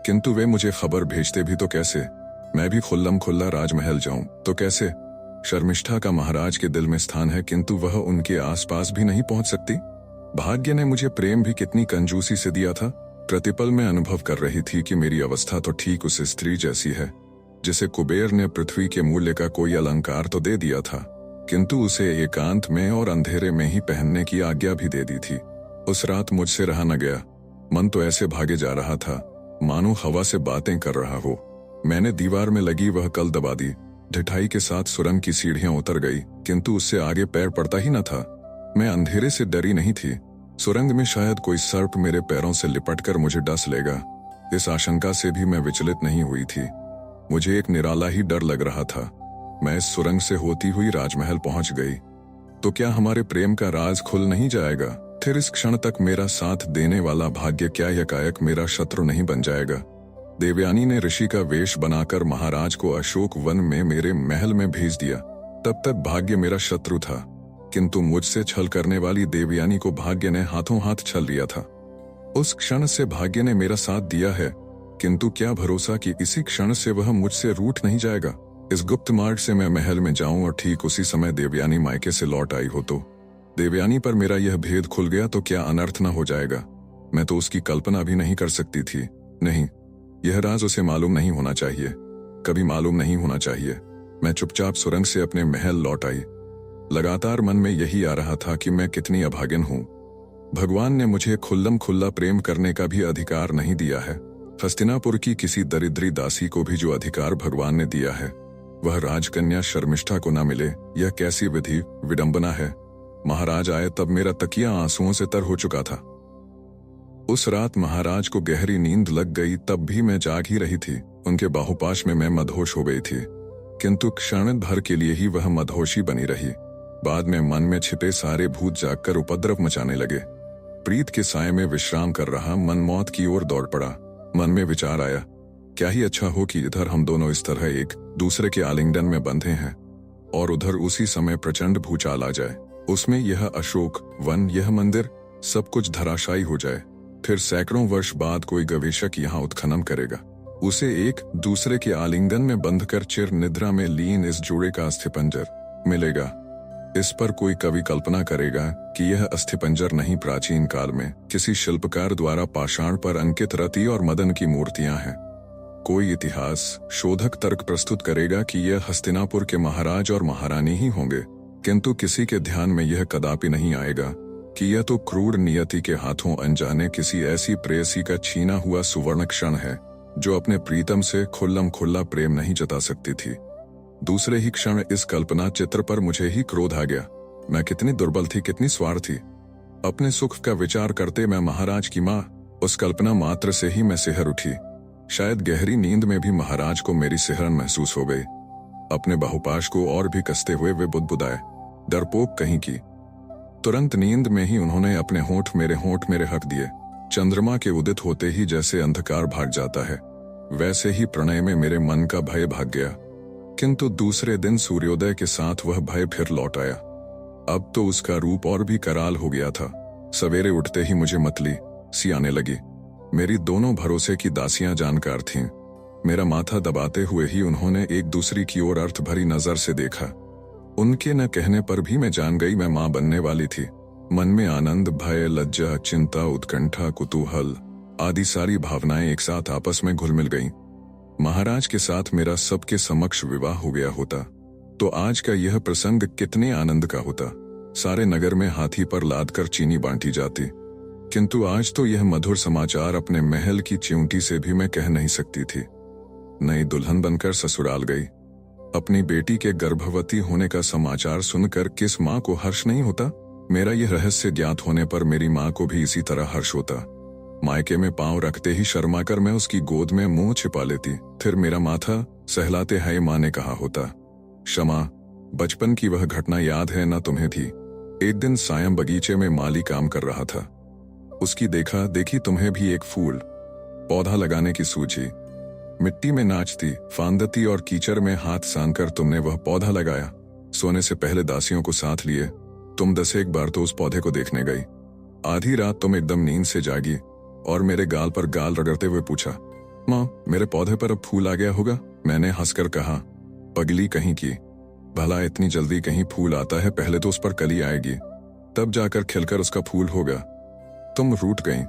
किंतु वे मुझे खबर भेजते भी तो कैसे? मैं भी खुल्लम खुल्ला राजमहल जाऊं तो कैसे? शर्मिष्ठा का महाराज के दिल में स्थान है, किंतु वह उनके आसपास भी नहीं पहुंच सकती। भाग्य ने मुझे प्रेम भी कितनी कंजूसी से दिया था। प्रतिपल में अनुभव कर रही थी कि मेरी अवस्था तो ठीक उस स्त्री जैसी है जिसे कुबेर ने पृथ्वी के मूल्य का कोई अलंकार तो दे दिया था, किंतु उसे एकांत में और अंधेरे में ही पहनने की आज्ञा भी दे दी थी। उस रात मुझसे रहा न गया। मन तो ऐसे भागे जा रहा था मानो हवा से बातें कर रहा हो। मैंने दीवार में लगी वह कल दबा दी, ढिठाई के साथ सुरंग की सीढ़ियां उतर गई, किंतु उससे आगे पैर पड़ता ही न था। मैं अंधेरे से डरी नहीं थी। सुरंग में शायद कोई सर्प मेरे पैरों से लिपटकर मुझे डस लेगा, इस आशंका से भी मैं विचलित नहीं हुई थी। मुझे एक निराला ही डर लग रहा था। मैं इस सुरंग से होती हुई राजमहल पहुंच गई तो क्या हमारे प्रेम का राज खुल नहीं जाएगा? फिर इस क्षण तक मेरा साथ देने वाला भाग्य क्या यकायक मेरा शत्रु नहीं बन जाएगा? देवयानी ने ऋषि का वेश बनाकर महाराज को अशोक वन में मेरे महल में भेज दिया। तब तक भाग्य मेरा शत्रु था, किंतु मुझसे छल करने वाली देवयानी को भाग्य ने हाथों हाथ छल लिया था। उस क्षण से भाग्य ने मेरा साथ दिया है, किंतु क्या भरोसा कि इसी क्षण से वह मुझसे रूठ नहीं जाएगा। इस गुप्त मार्ग से मैं महल में जाऊं और ठीक उसी समय देवयानी मायके से लौट आई हो तो देवयानी पर मेरा यह भेद खुल गया तो क्या अनर्थ न हो जाएगा? मैं तो उसकी कल्पना भी नहीं कर सकती थी। नहीं, यह राज उसे मालूम नहीं होना चाहिए, कभी मालूम नहीं होना चाहिए। मैं चुपचाप सुरंग से अपने महल लौट आई। लगातार मन में यही आ रहा था कि मैं कितनी अभागिन हूं। भगवान ने मुझे खुल्लम खुल्ला प्रेम करने का भी अधिकार नहीं दिया है। हस्तिनापुर की किसी दरिद्री दासी को भी जो अधिकार भगवान ने दिया है वह राजकन्या शर्मिष्ठा को न मिले, यह कैसी विधि विडंबना है। महाराज आए तब मेरा तकिया आंसुओं से तर हो चुका था। उस रात महाराज को गहरी नींद लग गई, तब भी मैं जाग ही रही थी। उनके बाहुपाश में मैं मदहोश हो गई थी, किंतु क्षण भर के लिए ही वह मदहोशी बनी रही। बाद में मन में छिपे सारे भूत जागकर उपद्रव मचाने लगे। प्रीत के साए में विश्राम कर रहा मन मौत की ओर दौड़ पड़ा। मन में विचार आया, क्या ही अच्छा हो कि इधर हम दोनों इस तरह एक दूसरे के आलिंगन में बंधे हैं और उधर उसी समय प्रचंड भूचाल आ जाए। उसमें यह अशोक वन, यह मंदिर, सब कुछ धराशायी हो जाए। फिर सैकड़ों वर्ष बाद कोई गवेषक यहाँ उत्खनन करेगा, उसे एक दूसरे के आलिंगन में बंधकर चिर निद्रा में लीन इस जोड़े का अस्थिपंजर मिलेगा। इस पर कोई कवि कल्पना करेगा कि यह अस्थिपंजर नहीं प्राचीन काल में किसी शिल्पकार द्वारा पाषाण पर अंकित रति और मदन की मूर्तियां हैं। कोई इतिहास शोधक तर्क प्रस्तुत करेगा कि यह हस्तिनापुर के महाराज और महारानी ही होंगे, किंतु किसी के ध्यान में यह कदापि नहीं आएगा कि यह तो क्रूर नियति के हाथों अनजाने किसी ऐसी प्रेयसी का छीना हुआ सुवर्ण क्षण है जो अपने प्रीतम से खुल्लम खुल्ला प्रेम नहीं जता सकती थी। दूसरे ही क्षण इस कल्पना चित्र पर मुझे ही क्रोध आ गया। मैं कितनी दुर्बल थी, कितनी स्वार्थी। अपने सुख का विचार करते मैं महाराज की माँ, उस कल्पना मात्र से ही मैं सिहर उठी। शायद गहरी नींद में भी महाराज को मेरी सिहरन महसूस हो गई। अपने बाहुपाश को और भी कसते हुए वे बुदबुदाए, डरपोक कहीं की। तुरंत नींद में ही उन्होंने अपने होंठ मेरे हक दिए। चंद्रमा के उदित होते ही जैसे अंधकार भाग जाता है, वैसे ही प्रणय में मेरे मन का भय भाग गया। किंतु दूसरे दिन सूर्योदय के साथ वह भय फिर लौट आया। अब तो उसका रूप और भी कराल हो गया था। सवेरे उठते ही मुझे मतली सी आने लगी। मेरी दोनों भरोसे की दासियां जानकार थीं। मेरा माथा दबाते हुए ही उन्होंने एक दूसरी की ओर अर्थ भरी नजर से देखा। उनके न कहने पर भी मैं जान गई मैं मां बनने वाली थी। मन में आनंद, भय, लज्जा, चिंता, उत्कंठा, कुतूहल आदि सारी भावनाएं एक साथ आपस में घुल मिल गईं। महाराज के साथ मेरा सबके समक्ष विवाह हो गया होता तो आज का यह प्रसंग कितने आनंद का होता। सारे नगर में हाथी पर लादकर चीनी बांटी जाती, किंतु आज तो यह मधुर समाचार अपने महल की चिमटी से भी मैं कह नहीं सकती थी। नई दुल्हन बनकर ससुराल गई। अपनी बेटी के गर्भवती होने का समाचार सुनकर किस माँ को हर्ष नहीं होता। मेरा यह रहस्य ज्ञात होने पर मेरी माँ को भी इसी तरह हर्ष होता। मायके में पांव रखते ही शर्माकर मैं उसकी गोद में मुंह छिपा लेती, फिर मेरा माथा सहलाते हाय माँ ने कहा होता। क्षमा, बचपन की वह घटना याद है ना तुम्हें थी। एक दिन सायं बगीचे में माली काम कर रहा था। उसकी देखा देखी तुम्हें भी एक फूल पौधा लगाने की सूझी। मिट्टी में नाचती, फांदती और कीचड़ में हाथ सानकर तुमने वह पौधा लगाया। सोने से पहले दासियों को साथ लिए तुम 10 बार तो उस पौधे को देखने गई। आधी रात तुम एकदम नींद से जागी और मेरे गाल पर गाल रगड़ते हुए पूछा, माँ मेरे पौधे पर अब फूल आ गया होगा। मैंने हंसकर कहा, पगली कहीं की, भला इतनी जल्दी कहीं फूल आता है? पहले तो उस पर कली आएगी, तब जाकर खिलकर उसका फूल होगा। तुम रूठ गईं।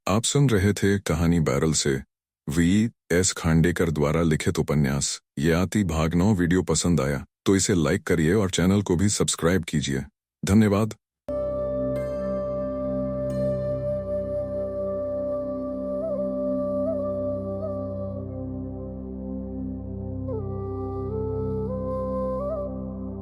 आप सुन रहे थे कहानी बैरल से V.S. खांडेकर द्वारा लिखित उपन्यास ययाति भाग 9। वीडियो पसंद आया तो इसे लाइक करिए और चैनल को भी सब्सक्राइब कीजिए। धन्यवाद।